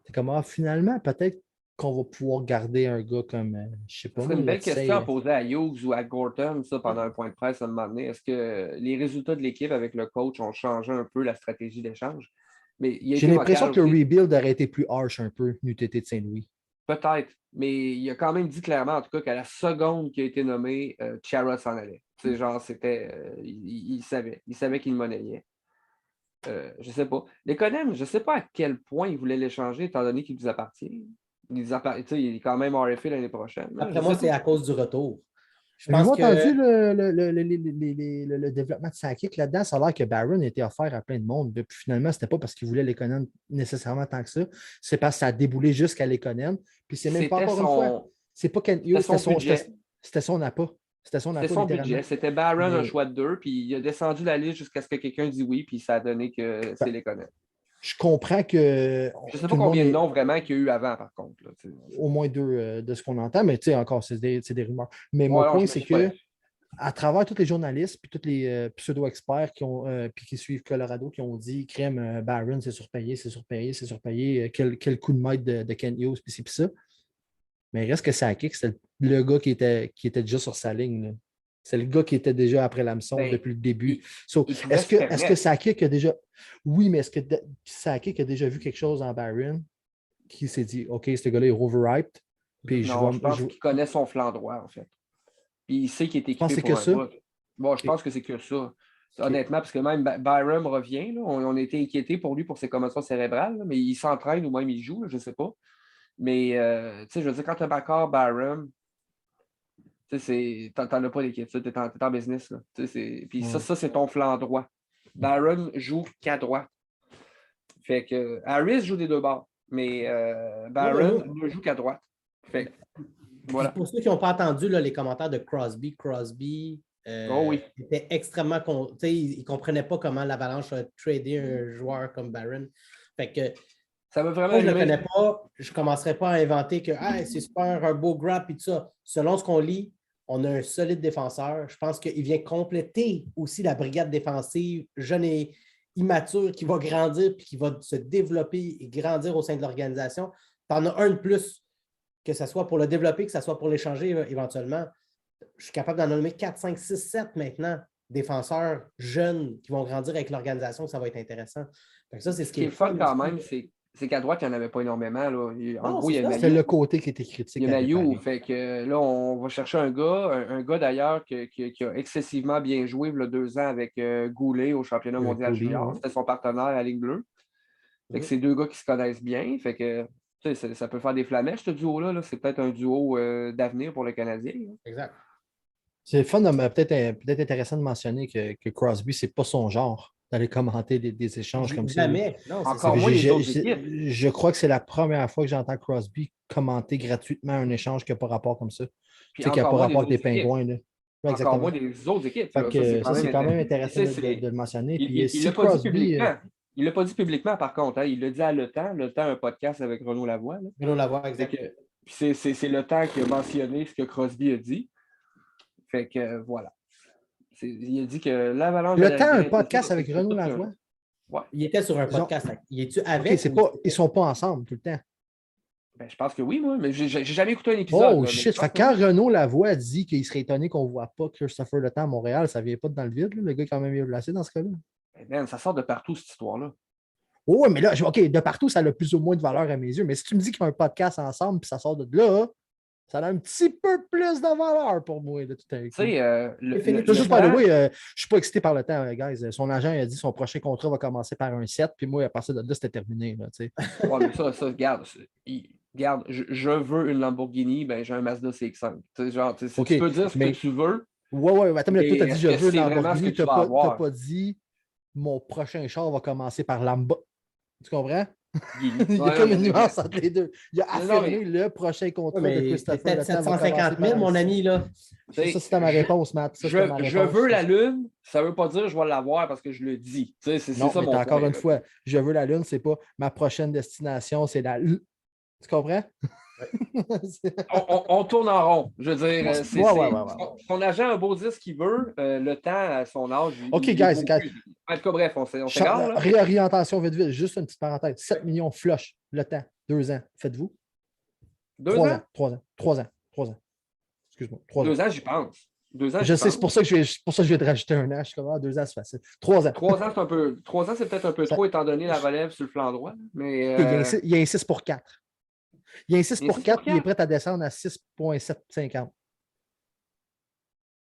Speaker 3: C'est comme, finalement, peut-être qu'on va pouvoir garder un gars comme, je sais pas.
Speaker 2: C'est une belle question à poser à Hughes ou à Gorton, ça, pendant un point de presse à un moment donné. Est-ce que les résultats de l'équipe avec le coach ont changé un peu la stratégie d'échange?
Speaker 3: J'ai l'impression que le rebuild aurait été plus harsh un peu, n'eût été de Saint-Louis.
Speaker 2: Peut-être, mais il a quand même dit clairement, en tout cas, qu'à la seconde qui a été nommé, Chara s'en allait. C'est genre, c'était. Il savait qu'il monnayait. Je sais pas. Lekonen, je ne sais pas à quel point il voulait l'échanger, étant donné qu'il nous appartient. Il est quand même RFA l'année prochaine.
Speaker 1: Après moi, c'est à cause du retour.
Speaker 3: Avez-vous entendu le développement de Sakic là-dedans? Ça a l'air que Barron était offert à plein de monde. Puis finalement, ce n'était pas parce qu'il voulait Lekonen nécessairement tant que ça. C'est parce que ça a déboulé jusqu'à Lekonen. Puis c'est même pas encore une fois. C'est pas Kent Hughes, c'était son appât. C'était son
Speaker 2: budget. C'était Barron, un choix de 2, puis il a descendu la liste jusqu'à ce que quelqu'un dise oui, puis ça a donné que c'est Lekonen.
Speaker 3: Je comprends que.
Speaker 2: Je ne sais pas combien de noms vraiment qu'il y a eu avant, par contre. Là,
Speaker 3: au moins 2 de ce qu'on entend, mais tu sais, encore, c'est des rumeurs. Mais mon point, c'est que à travers tous les journalistes puis tous les pseudo-experts qui suivent Colorado, qui ont dit crème Barron, c'est surpayé. Quel coup de maître de Kent Hughes, puis ça. Mais il reste que Sakic, c'était le gars qui était déjà sur sa ligne. Là. C'est le gars qui était déjà après l'hameçon depuis le début. Est-ce que Sakic a déjà. Oui, mais est-ce que Sakic a déjà vu quelque chose en Barron qui s'est dit OK, ce gars-là est overhyped?
Speaker 2: Puis je pense qu'il connaît son flanc droit, en fait. Puis il sait qu'il est équipé pour un bout. Bon, je pense que c'est que ça. Honnêtement, parce que même Byram revient. Là, on a été inquiétés pour lui pour ses commotions cérébrales, là, mais il s'entraîne ou même il joue, là, je ne sais pas. Mais, tu sais, je veux dire, quand tu as Bakar, Byram, tu sais, t'en as pas d'équipe, tu es en business. Là. Puis ça, c'est ton flanc droit. Byram joue qu'à droite. Fait que Harris joue des deux bords, mais Byram ne joue qu'à droite. Fait que, voilà.
Speaker 1: Pour ceux qui n'ont pas entendu là, les commentaires de Crosby était extrêmement. Il ne comprenait pas comment l'Avalanche a tradé un joueur comme Barron. Fait que
Speaker 2: ça veut vraiment
Speaker 1: je ne le connais pas, je ne commencerai pas à inventer que c'est super, un beau grab et tout ça. Selon ce qu'on lit, on a un solide défenseur. Je pense qu'il vient compléter aussi la brigade défensive jeune et immature qui va grandir puis qui va se développer et grandir au sein de l'organisation. Tu en as un de plus, que ce soit pour le développer, que ce soit pour l'échanger éventuellement. Je suis capable d'en nommer 4, 5, 6, 7 maintenant, défenseurs jeunes qui vont grandir avec l'organisation. Ça va être intéressant. Donc ça, c'est ce qui est
Speaker 2: fun quand même, c'est qu'à droite, il n'y en avait pas énormément. Là. En gros, il y a
Speaker 3: c'était le côté qui était critique.
Speaker 2: Il y a Maillot, fait que là, on va chercher un gars d'ailleurs qui a excessivement bien joué il y a 2 ans avec Goulet au championnat mondial junior. C'était son partenaire à la Ligue bleue. Fait que c'est 2 gars qui se connaissent bien. Fait que ça peut faire des flamèches, ce duo-là. Là. C'est peut-être un duo d'avenir pour le Canadien. Là.
Speaker 1: Exact.
Speaker 3: C'est fun, peut-être intéressant de mentionner que Crosby, c'est pas son genre d'aller commenter des échanges comme ça.
Speaker 1: Jamais.
Speaker 2: Encore moins les autres équipes.
Speaker 3: Je crois que c'est la première fois que j'entends Crosby commenter gratuitement un échange qui n'a pas rapport comme ça. Tu sais, qui n'a pas rapport avec des Pingouins. Là.
Speaker 2: Ouais, encore moins des autres équipes.
Speaker 3: Ça, c'est quand même intéressant de le mentionner.
Speaker 2: Il ne l'a pas dit publiquement, par contre. Hein, il l'a dit à Le Temps. Le Temps, un podcast avec Renaud Lavoie. Là.
Speaker 1: Renaud Lavoie, exactement.
Speaker 2: C'est Le Temps qui a mentionné ce que Crosby a dit. Fait que voilà. Il a dit que l'Avalanche.
Speaker 3: Le Temps, un podcast avec Renaud Lavoie.
Speaker 1: Ouais. Il était sur un podcast. Il est-tu avec?
Speaker 3: Okay, ils ne sont pas ensemble tout le temps.
Speaker 2: Ben, je pense que oui, moi, mais j'ai jamais écouté un épisode.
Speaker 3: Oh shit! Quand Renaud Lavoie dit qu'il serait étonné qu'on ne voit pas Christopher Le Temps à Montréal, ça ne vient pas dans le vide. Là. Le gars est quand même bien placé dans ce cas-là.
Speaker 2: Ben, ça sort de partout, cette histoire-là.
Speaker 3: Oh, mais là, OK, de partout, ça a plus ou moins de valeur à mes yeux. Mais si tu me dis qu'ils ont un podcast ensemble puis ça sort de là, ça a un petit peu plus de valeur pour moi. De tout à
Speaker 2: tu sais,
Speaker 3: juste par le way, je ne suis pas excité par Le Temps, guys. Son agent a dit que son prochain contrat va commencer par un 7, puis moi, à partir de là, c'était terminé. Là,
Speaker 2: ouais, mais ça, regarde, je veux une Lamborghini, ben j'ai un Mazda CX-5. Genre, tu peux dire ce que tu veux.
Speaker 3: Ouais, attends, mais toi, tu as dit je veux une Lamborghini, tu n'as pas dit mon prochain char va commencer par Lamba. Tu comprends? Il y a comme une nuance entre les deux. Il a affirmé le prochain contrat de Christopher.
Speaker 1: Peut-être 750 000, mon ami, là.
Speaker 3: Ça, c'était ma réponse, Matt. Ça,
Speaker 2: je veux la Lune, ça ne veut pas dire que je vais l'avoir parce que je le dis. C'est
Speaker 3: non,
Speaker 2: ça
Speaker 3: mais
Speaker 2: mon point.
Speaker 3: Encore une fois, je veux la Lune, c'est pas ma prochaine destination, c'est la Lune. Tu comprends?
Speaker 2: on tourne en rond. Je veux dire, son agent a beau dire ce qu'il veut, le temps, à son âge.
Speaker 3: OK, guys.
Speaker 2: En tout cas, bref, on s'égare.
Speaker 3: Réorientation vite. Juste une petite parenthèse. 7 millions flush, le temps. 2 ans. Faites-vous?
Speaker 2: 2 ans?
Speaker 3: 3 ans. Excuse-moi.
Speaker 2: 2 ans, j'y pense. 2 ans,
Speaker 3: je sais, c'est pour ça que je vais te rajouter un an. Je suis comme, 2 ans, c'est facile. 3 ans.
Speaker 2: 3 ans, c'est un peu. 3 ans, c'est peut-être un peu trop étant donné la relève sur le flanc droit. Mais,
Speaker 3: il y a un 6 pour 4. Il y a un 6 pour 4 et il est prêt à descendre à 6,750.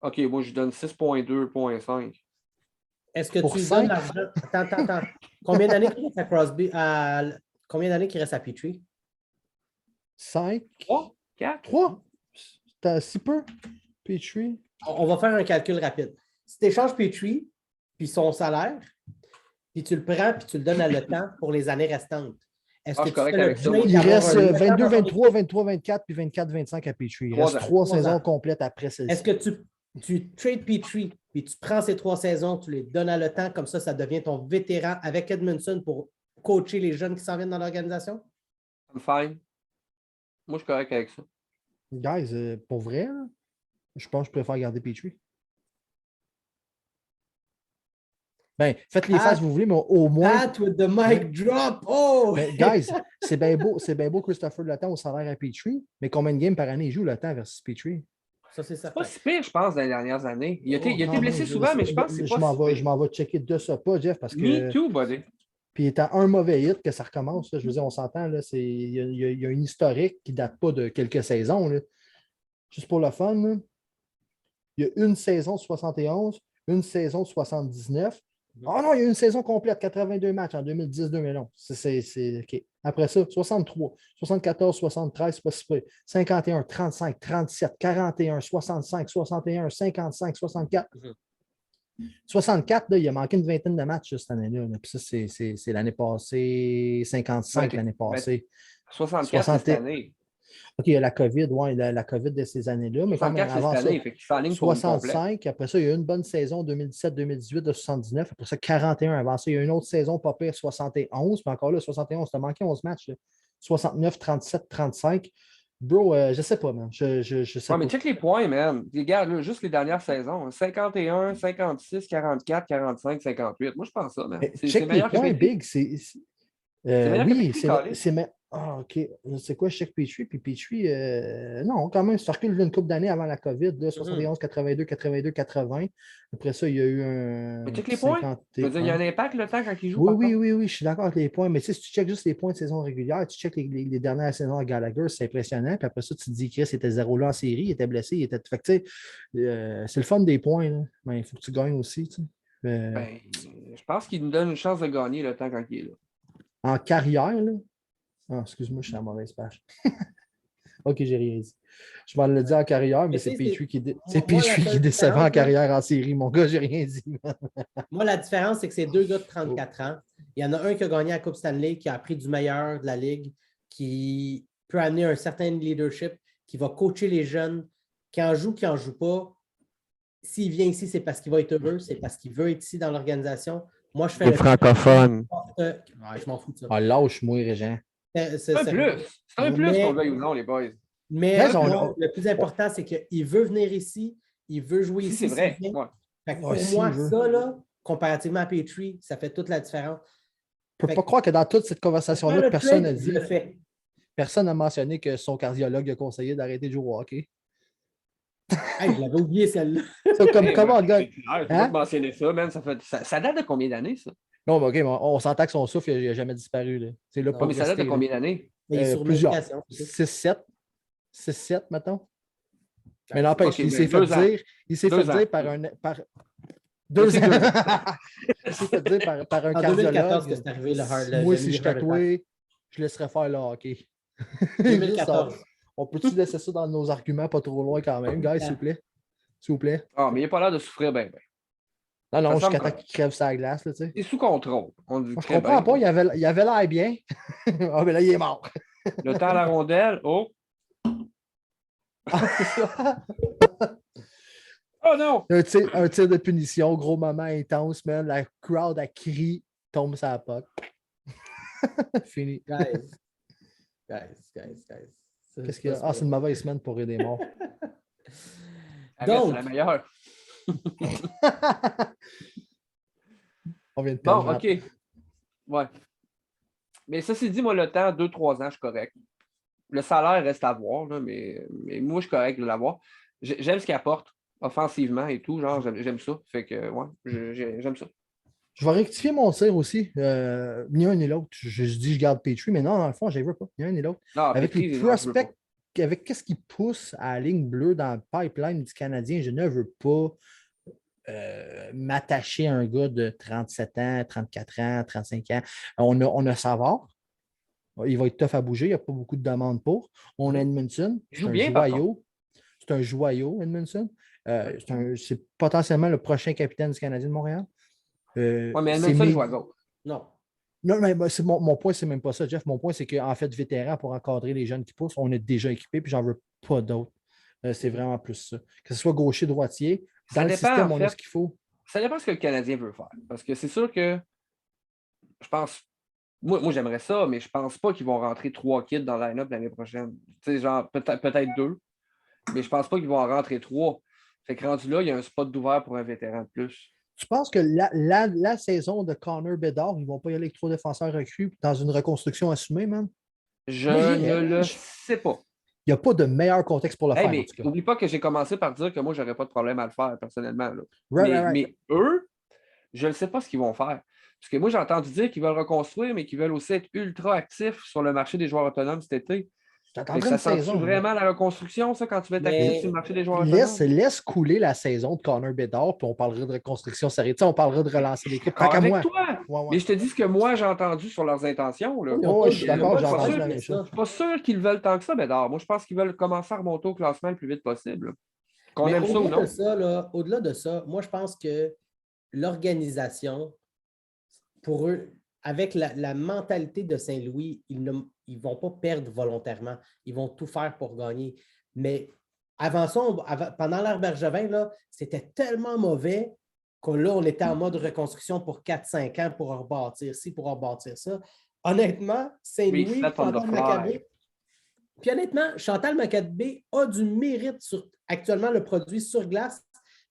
Speaker 2: OK, moi, je donne 6,2,5.
Speaker 1: Est-ce que tu donnes l'argent? Attends. Combien d'années qu'il reste à Crosby? Combien d'années qu'il reste à Petrie?
Speaker 3: 5.
Speaker 2: 3? 4?
Speaker 3: 3? T'as si peu, Petrie?
Speaker 1: On va faire un calcul rapide. Si tu échanges Petrie, puis son salaire, puis tu le prends, puis tu le donnes à le temps pour les années restantes. Est-ce que tu fais le trade?
Speaker 3: Il reste 22, 23, 23, 24, puis 24, 25 à Petrie. Il reste 3 saisons complètes après celle-ci.
Speaker 1: Est-ce que tu trades Petrie, puis tu prends ces 3 saisons, tu les donnes à le temps, comme ça devient ton vétéran avec Edmondson pour coacher les jeunes qui s'en viennent dans l'organisation?
Speaker 2: I'm fine. Moi, je suis correct avec ça.
Speaker 3: Guys, pour vrai, je pense que je préfère garder Petrie. Ben, faites les faces si vous voulez, mais au moins.
Speaker 1: That with the mic drop! Oh!
Speaker 3: Mais, guys, c'est bien beau Christopher Le Temps au salaire à Petrie, mais combien de games par année il joue Le Temps versus Petrie?
Speaker 1: Ça, c'est ça.
Speaker 2: C'est pas si pire, je pense, dans les dernières années. Il a été blessé souvent, mais je pense que c'est pas si pire.
Speaker 3: Je m'en vais checker de ça pas, Jeff, parce que.
Speaker 2: Me too, buddy.
Speaker 3: Puis étant un mauvais hit que ça recommence, là, je veux dire, on s'entend, il y a une historique qui ne date pas de quelques saisons. Là. Juste pour le fun, là. Il y a une saison de 71, une saison de 79. Ah non, il y a une saison complète, 82 matchs en 2010-2011. C'est OK. Après ça, 63, 74, 73, c'est pas si peu. 51, 35, 37, 41, 65, 61, 55, 64. 64, là, il a manqué une vingtaine de matchs cette année-là. Puis ça, c'est l'année passée, 55 l'année passée.
Speaker 2: 64 cette année.
Speaker 3: OK, il y a la COVID, la COVID de ces années-là. Mais quand même, avant ça, 65, après ça, il y a eu une bonne saison 2017-2018 de 79. Après ça, 41 avant ça. Il y a eu une autre saison pas pire, 71. Mais encore là, 71, ça a manqué 11 matchs. Là. 69, 37, 35. Bro, je sais pas, man. Je sais pas.
Speaker 2: Mais check les points, man. Regarde, là, juste les dernières saisons. 51, 56, 44, 45, 58. Moi, je pense ça, man.
Speaker 3: Check les points, Big. Oui, c'est... Ah, OK. C'est quoi, je check Petrie? Puis Petrie, non, quand même, ça recule une couple d'années avant la COVID, là, 71, 82, 82, 80. Après ça, il y a eu un.
Speaker 2: Mais check les points. Tu veux dire, il y a un impact le temps quand il joue.
Speaker 3: Oui, je suis d'accord avec les points. Mais tu sais, si tu checkes juste les points de saison régulière, tu checkes les dernières saisons à Gallagher, c'est impressionnant. Puis après ça, tu te dis, Chris était 0 là en série, il était blessé, il était. Fait que tu sais, c'est le fun des points, là. Mais il faut que tu gagnes aussi, tu sais.
Speaker 2: Ben, je pense qu'il nous donne une chance de gagner le temps quand il est là.
Speaker 3: En carrière, là. Ah, excuse-moi, je suis à la mauvaise page. OK, j'ai rien dit. Je vais le dire en carrière, mais c'est Petrie qui est décevant en carrière en série. Mon gars, j'ai rien dit.
Speaker 1: Moi, la différence, c'est que c'est 2 gars de 34 ans. Il y en a un qui a gagné la Coupe Stanley, qui a appris du meilleur de la Ligue, qui peut amener un certain leadership, qui va coacher les jeunes, qui en joue pas. S'il vient ici, c'est parce qu'il va être heureux, c'est parce qu'il veut être ici dans l'organisation. Moi, je fais le
Speaker 2: francophone.
Speaker 1: Ouais, je m'en fous de ça.
Speaker 3: Ah, lâche-moi, Régent.
Speaker 2: C'est un plus qu'on veuille ou non, les boys.
Speaker 1: Mais le plus important, c'est qu'il veut venir ici, il veut jouer ici.
Speaker 2: C'est vrai.
Speaker 1: Pour moi, ça, là, comparativement à Petrie, ça fait toute la différence.
Speaker 3: Je ne peux pas croire que dans toute cette conversation-là, personne n'a dit. Personne n'a mentionné que son cardiologue a conseillé d'arrêter de jouer au hockey.
Speaker 1: Hey, je l'avais oublié celle-là.
Speaker 3: Comment le gars.
Speaker 2: Je peux mentionner ça, man. Ça date de combien d'années, ça?
Speaker 3: Non, mais OK, mais on s'entend que son souffle n'a jamais disparu. Là. C'est là
Speaker 2: mais ça date de combien d'années?
Speaker 3: Plusieurs. 6-7. 6-7, mettons. Mais n'empêche, il s'est fait dire. Il s'est fait dire par un. 2 ans. Il s'est fait dire par un cardiologue. En 2014
Speaker 1: que c'est arrivé, le
Speaker 3: moi, si je tatouais, je laisserais faire le hockey.
Speaker 1: 2014.
Speaker 3: On peut-tu laisser ça dans nos arguments pas trop loin quand même, guys, s'il vous plaît? S'il vous plaît.
Speaker 2: Ah, mais il n'a pas l'air de souffrir bien.
Speaker 3: Non, non,
Speaker 2: Ça
Speaker 3: jusqu'à
Speaker 2: semble
Speaker 3: temps qu'il crève sa glace, là, tu sais.
Speaker 2: C'est sous contrôle. On dit
Speaker 3: Moi, je
Speaker 2: très
Speaker 3: comprends
Speaker 2: bien.
Speaker 3: pas, il avait l'air bien. Ah, mais là, il est mort.
Speaker 2: Le temps à la rondelle. Oh! Oh non!
Speaker 3: Un tir de punition, gros moment intense, man. La crowd a crie, tombe sa pote. Fini.
Speaker 1: Guys.
Speaker 3: Qu'est-ce qu'il y a? Ah, c'est une mauvaise semaine pour rire des morts.
Speaker 2: Arrête, c'est
Speaker 1: Donc,
Speaker 2: la meilleure.
Speaker 3: On vient de
Speaker 2: Bon,
Speaker 3: perdre.
Speaker 2: OK. Ouais. Mais ça, c'est dit, moi, le temps, 2-3 ans, je suis correct. Le salaire reste à voir, là, mais moi, je suis correct de l'avoir. J'aime ce qu'il apporte offensivement et tout. Genre, j'aime ça. Fait que, ouais, j'aime ça.
Speaker 3: Je vais rectifier mon tir aussi. Ni un ni l'autre. Je dis je garde Petrie, mais non, dans le fond, je ne veux pas. Ni un ni l'autre.
Speaker 2: Non,
Speaker 3: Avec
Speaker 2: Petrie,
Speaker 3: les
Speaker 2: non, je veux pas.
Speaker 3: prospects, avec qu'est-ce qui pousse à la ligne bleue dans le pipeline du Canadien, je ne veux pas m'attacher à un gars de 37 ans, 34 ans, 35 ans. On a Savard. Il va être tough à bouger. Il n'y a pas beaucoup de demandes pour. On a Edmondson.
Speaker 2: Il joue bien, par contre.
Speaker 3: C'est un joyau, Edmondson. C'est potentiellement le prochain capitaine du Canadien de Montréal.
Speaker 2: Oui, mais Edmondson joue à gauche.
Speaker 1: Non.
Speaker 3: Non, mais mon point, c'est même pas ça, Jeff. Mon point, c'est qu'en fait, vétéran, pour encadrer les jeunes qui poussent, on est déjà équipé, puis j'en veux pas d'autres. C'est vraiment plus ça. Que ce soit gaucher, droitier, dans le système, on a ce qu'il faut.
Speaker 2: Ça dépend de ce que le Canadien veut faire. Parce que c'est sûr que je pense. Moi j'aimerais ça, mais je pense pas qu'ils vont rentrer 3 kids dans le line-up l'année prochaine. Tu sais, genre, peut-être 2, mais je pense pas qu'ils vont en rentrer 3. Fait que rendu là, il y a un spot d'ouvert pour un vétéran de plus.
Speaker 3: Tu penses que la saison de Connor Bedard, ils ne vont pas y aller avec 3 défenseurs recrues dans une reconstruction assumée, man?
Speaker 2: Je ne le sais pas.
Speaker 3: Il n'y a pas de meilleur contexte pour le faire,
Speaker 2: mais
Speaker 3: en tout cas.
Speaker 2: N'oublie pas que j'ai commencé par dire que moi, j'aurais pas de problème à le faire, personnellement. Là.
Speaker 3: Right.
Speaker 2: Mais eux, je ne sais pas ce qu'ils vont faire. Parce que moi, j'ai entendu dire qu'ils veulent reconstruire, mais qu'ils veulent aussi être ultra actifs sur le marché des joueurs autonomes cet été. Ça sent vraiment la reconstruction, ça, quand tu vas être actif sur le marché des joueurs autonomes?
Speaker 3: Laisse couler la saison de Connor Bedard, puis on parlera de reconstruction sérieuse. On parlera de relancer l'équipe. Tant qu'à moi.
Speaker 2: Toi. Ouais. Mais je te dis ce que moi, j'ai entendu sur leurs intentions. Là.
Speaker 3: Je suis d'accord, j'ai entendu la même chose.
Speaker 2: Je suis pas sûr qu'ils veulent tant que ça, Bedard. Moi, je pense qu'ils veulent commencer à remonter au classement le plus vite possible. Qu'on aime ça ou non.
Speaker 1: Au-delà de ça, moi, je pense que l'organisation, pour eux, avec la mentalité de Saint-Louis, ils ne vont pas perdre volontairement. Ils vont tout faire pour gagner. Mais avant ça, pendant l'ère Bergevin, c'était tellement mauvais que là, on était en mode reconstruction pour 4-5 ans pour rebâtir ci, pour rebâtir ça. Honnêtement, Saint-Louis, Chantal Machabée. Puis honnêtement, Chantal Machabée a du mérite sur actuellement le produit sur glace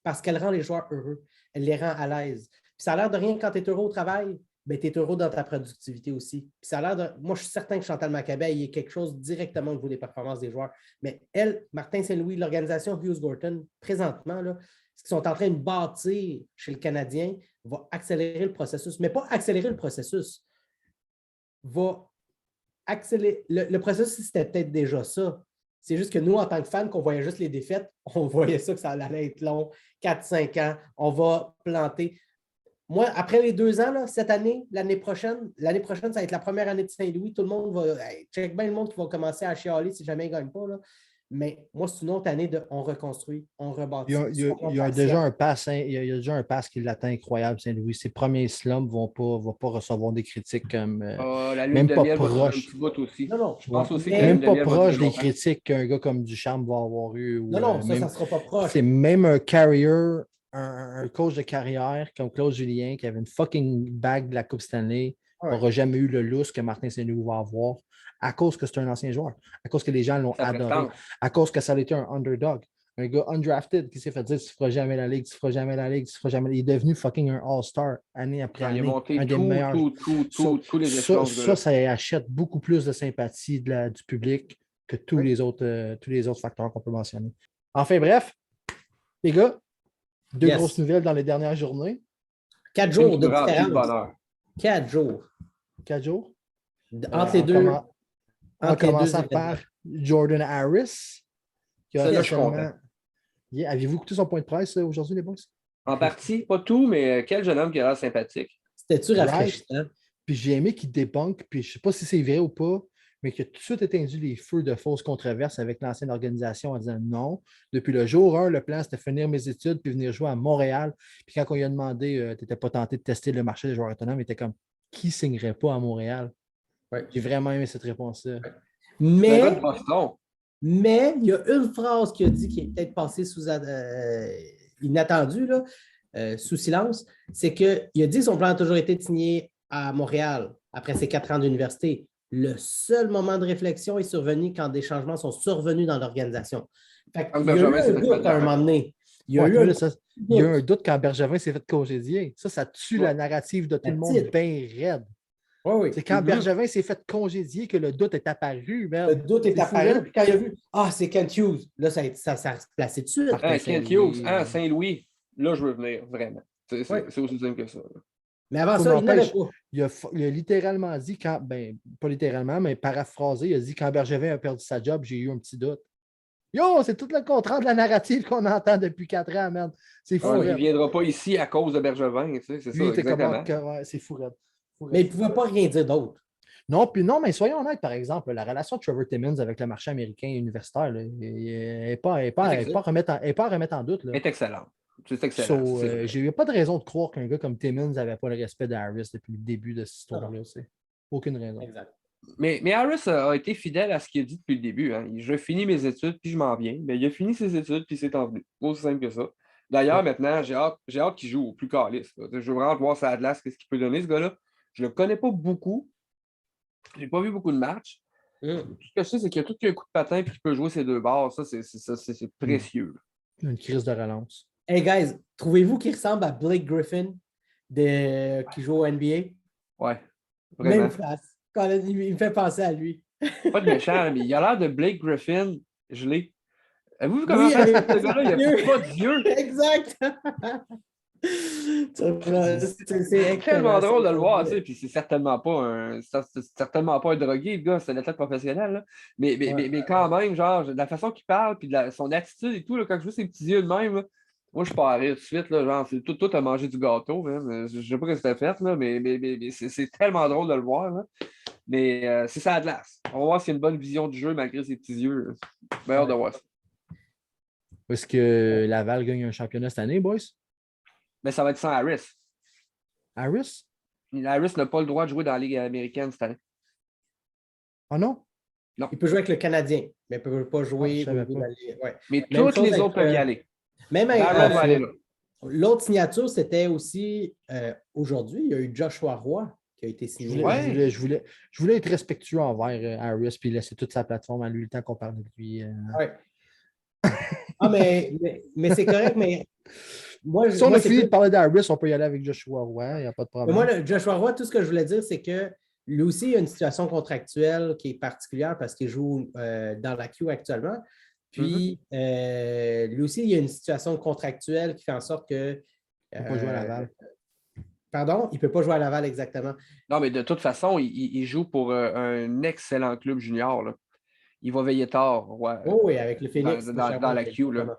Speaker 1: parce qu'elle rend les joueurs heureux. Elle les rend à l'aise. Puis ça a l'air de rien quand tu es heureux au travail. Ben, tu es heureux dans ta productivité aussi. Puis ça a l'air de. Moi, je suis certain que Chantal Machabée, il y a quelque chose directement au niveau des performances des joueurs. Mais elle, Martin Saint-Louis, l'organisation Hughes Gorton, présentement, là, ce qu'ils sont en train de bâtir chez le Canadien va accélérer le processus. Mais pas accélérer le processus. Va accélérer. Le processus, c'était peut-être déjà ça. C'est juste que nous, en tant que fans, qu'on voyait juste les défaites, on voyait ça que ça allait être long, 4-5 ans, on va planter. Moi, après les 2 ans, là, cette année, l'année prochaine, ça va être la première année de Saint-Louis. Tout le monde va. Check bien le monde qui va commencer à chialer si jamais ils ne gagnent pas. Là. Mais moi, c'est une autre année de on reconstruit, on rebâtit.
Speaker 3: Il y a déjà un pass, il y a déjà un pass qui l'atteint incroyable, Saint-Louis. Ses premiers slums ne vont pas recevoir des critiques comme.
Speaker 2: Même pas proche.
Speaker 1: Non,
Speaker 2: je pense aussi
Speaker 3: même pas proche des critiques qu'un gars comme Duchamp va avoir eu.
Speaker 1: Non, ça ne sera pas proche.
Speaker 3: C'est même un carrier. Un coach de carrière comme Claude Julien qui avait une fucking bague de la Coupe Stanley n'aura jamais eu le lousse que Martin Saint-Louis va avoir à cause que c'est un ancien joueur, à cause que les gens l'ont adoré, à cause que ça a été un underdog, un gars undrafted qui s'est fait dire tu ne feras jamais la Ligue, tu ne feras jamais la Ligue, tu ne feras jamais. Il est devenu fucking un All-Star année après année.
Speaker 2: Il a monté
Speaker 3: un des meilleurs.
Speaker 2: tous les échelons.
Speaker 3: Ça achète beaucoup plus de sympathie du public que tous les autres facteurs qu'on peut mentionner. Enfin bref, les gars, 2 grosses nouvelles dans les dernières journées.
Speaker 1: 4 jours de différence. 4 jours.
Speaker 3: 4 jours?
Speaker 1: Entre les deux.
Speaker 3: En commençant par Jordan Harris.
Speaker 2: Ça, là, je suis content.
Speaker 3: Aviez-vous écouté son point de presse aujourd'hui, les boys?
Speaker 2: En partie, pas tout, mais quel jeune homme qui a l'air sympathique.
Speaker 1: C'était-tu rafraîchissant?
Speaker 3: Puis j'ai aimé qu'il débunk, puis je ne sais pas si c'est vrai ou pas, mais qui a tout de suite éteint les feux de fausses controverses avec l'ancienne organisation en disant non. Depuis le jour 1, le plan, c'était finir mes études puis venir jouer à Montréal. Puis quand on lui a demandé, tu n'étais pas tenté de tester le marché des joueurs autonomes, il était comme, qui ne signerait pas à Montréal?
Speaker 1: Ouais.
Speaker 3: J'ai vraiment aimé cette réponse-là.
Speaker 2: C'est un gars de
Speaker 1: Mais,
Speaker 2: Boston.
Speaker 1: mais il y a une phrase qu'il a dit qui est peut-être passée inattendue, là, sous silence, c'est qu'il a dit que son plan a toujours été de signer à Montréal après ses 4 ans d'université. Le seul moment de réflexion est survenu quand des changements sont survenus dans l'organisation. Il y a eu un doute à un moment donné. Il y a eu
Speaker 3: un doute quand Bergevin s'est fait congédier. Ça tue la narrative de tout le monde bien raide.
Speaker 1: Oui.
Speaker 3: C'est quand Bergevin s'est fait congédier que le doute est apparu.
Speaker 1: Le doute est apparu. Puis quand il a vu, c'est Kent Hughes, là, ça s'est placé tout de suite.
Speaker 2: Kent Hughes, Saint-Louis, là, je veux venir, vraiment. C'est aussi simple que ça. Là.
Speaker 1: Mais avant ça, il n'avait pas.
Speaker 3: Il a littéralement dit, pas littéralement, mais paraphrasé, il a dit quand Bergevin a perdu sa job, j'ai eu un petit doute. Yo, c'est tout le contraire de la narrative qu'on entend depuis 4 ans, merde. C'est fou.
Speaker 2: Il ne viendra pas ici à cause de Bergevin, c'est ça, exactement.
Speaker 3: C'est fou.
Speaker 1: Mais il ne pouvait pas rien dire d'autre.
Speaker 3: Non, mais soyons honnêtes, par exemple, la relation de Trevor Timmins avec le marché américain et universitaire n'est pas à remettre en doute. Là.
Speaker 2: Elle est excellente. C'est excellent.
Speaker 3: J'ai pas de raison de croire qu'un gars comme Timmins n'avait pas le respect d'Harris depuis le début de cette histoire-là. Aucune raison.
Speaker 1: Exact.
Speaker 2: Mais Harris a été fidèle à ce qu'il a dit depuis le début. Hein. Je finis mes études, puis je m'en viens. Mais il a fini ses études, puis c'est envenu. Aussi simple que ça. D'ailleurs, maintenant, j'ai hâte qu'il joue au plus calice. Je veux vraiment voir sa glace, qu'est-ce qu'il peut donner, ce gars-là. Je ne le connais pas beaucoup. Je n'ai pas vu beaucoup de matchs. Tout ce que je sais, c'est qu'il a tout qu'un coup de patin et qu'il peut jouer ses deux barres. Ça, c'est précieux.
Speaker 3: Une crise de relance.
Speaker 1: Hey guys, trouvez-vous qu'il ressemble à Blake Griffin qui joue au NBA?
Speaker 2: Ouais, vraiment.
Speaker 1: Même face. Il me fait penser à lui.
Speaker 2: Pas de méchant, mais il a l'air de Blake Griffin gelé. Avez-vous vu comment ce gars-là? Il n'a pas d'yeux.
Speaker 1: Exact.
Speaker 2: C'est tellement drôle de le voir, tu sais, puis c'est certainement pas un drogué, le gars, c'est un athlète professionnel, là. Mais quand même, genre, la façon qu'il parle, puis son attitude et tout, là, quand je vois ses petits yeux de même, là, moi, je pars tout de suite, là, genre, c'est tout à manger du gâteau, même. Je sais pas ce que c'était fait, là, mais c'est tellement drôle de le voir, là. Mais c'est ça à glace. On va voir s'il y a une bonne vision du jeu malgré ses petits yeux. J'ai hâte de voir ça.
Speaker 3: Est-ce que Laval gagne un championnat cette année, boys?
Speaker 2: Mais ça va être sans Harris.
Speaker 3: Harris?
Speaker 2: Harris n'a pas le droit de jouer dans la Ligue américaine cette année.
Speaker 3: Ah non?
Speaker 1: Non. Il peut jouer avec le Canadien, mais il ne peut pas jouer.
Speaker 2: Ouais. Mais toutes les autres peuvent y aller.
Speaker 1: Même l'autre signature, c'était aussi aujourd'hui, il y a eu Joshua Roy qui a été signé.
Speaker 3: Je voulais être respectueux envers Harris puis laisser toute sa plateforme à lui le temps qu'on parle de lui.
Speaker 1: Mais c'est correct, mais
Speaker 3: si on a fini de parler d'Harris, on peut y aller avec Joshua Roy, il n'y a pas de problème.
Speaker 1: Moi, Joshua Roy, tout ce que je voulais dire, c'est que lui aussi, il a une situation contractuelle qui est particulière parce qu'il joue dans la Q actuellement. Puis, lui aussi, il y a une situation contractuelle qui fait en sorte que...
Speaker 3: il ne peut pas jouer à Laval.
Speaker 1: Pardon? Il ne peut pas jouer à Laval exactement.
Speaker 2: Non, mais de toute façon, il joue pour un excellent club junior, là. Il va veiller tard. Ouais,
Speaker 1: oui, avec le Phoenix.
Speaker 2: Dans la Q, là.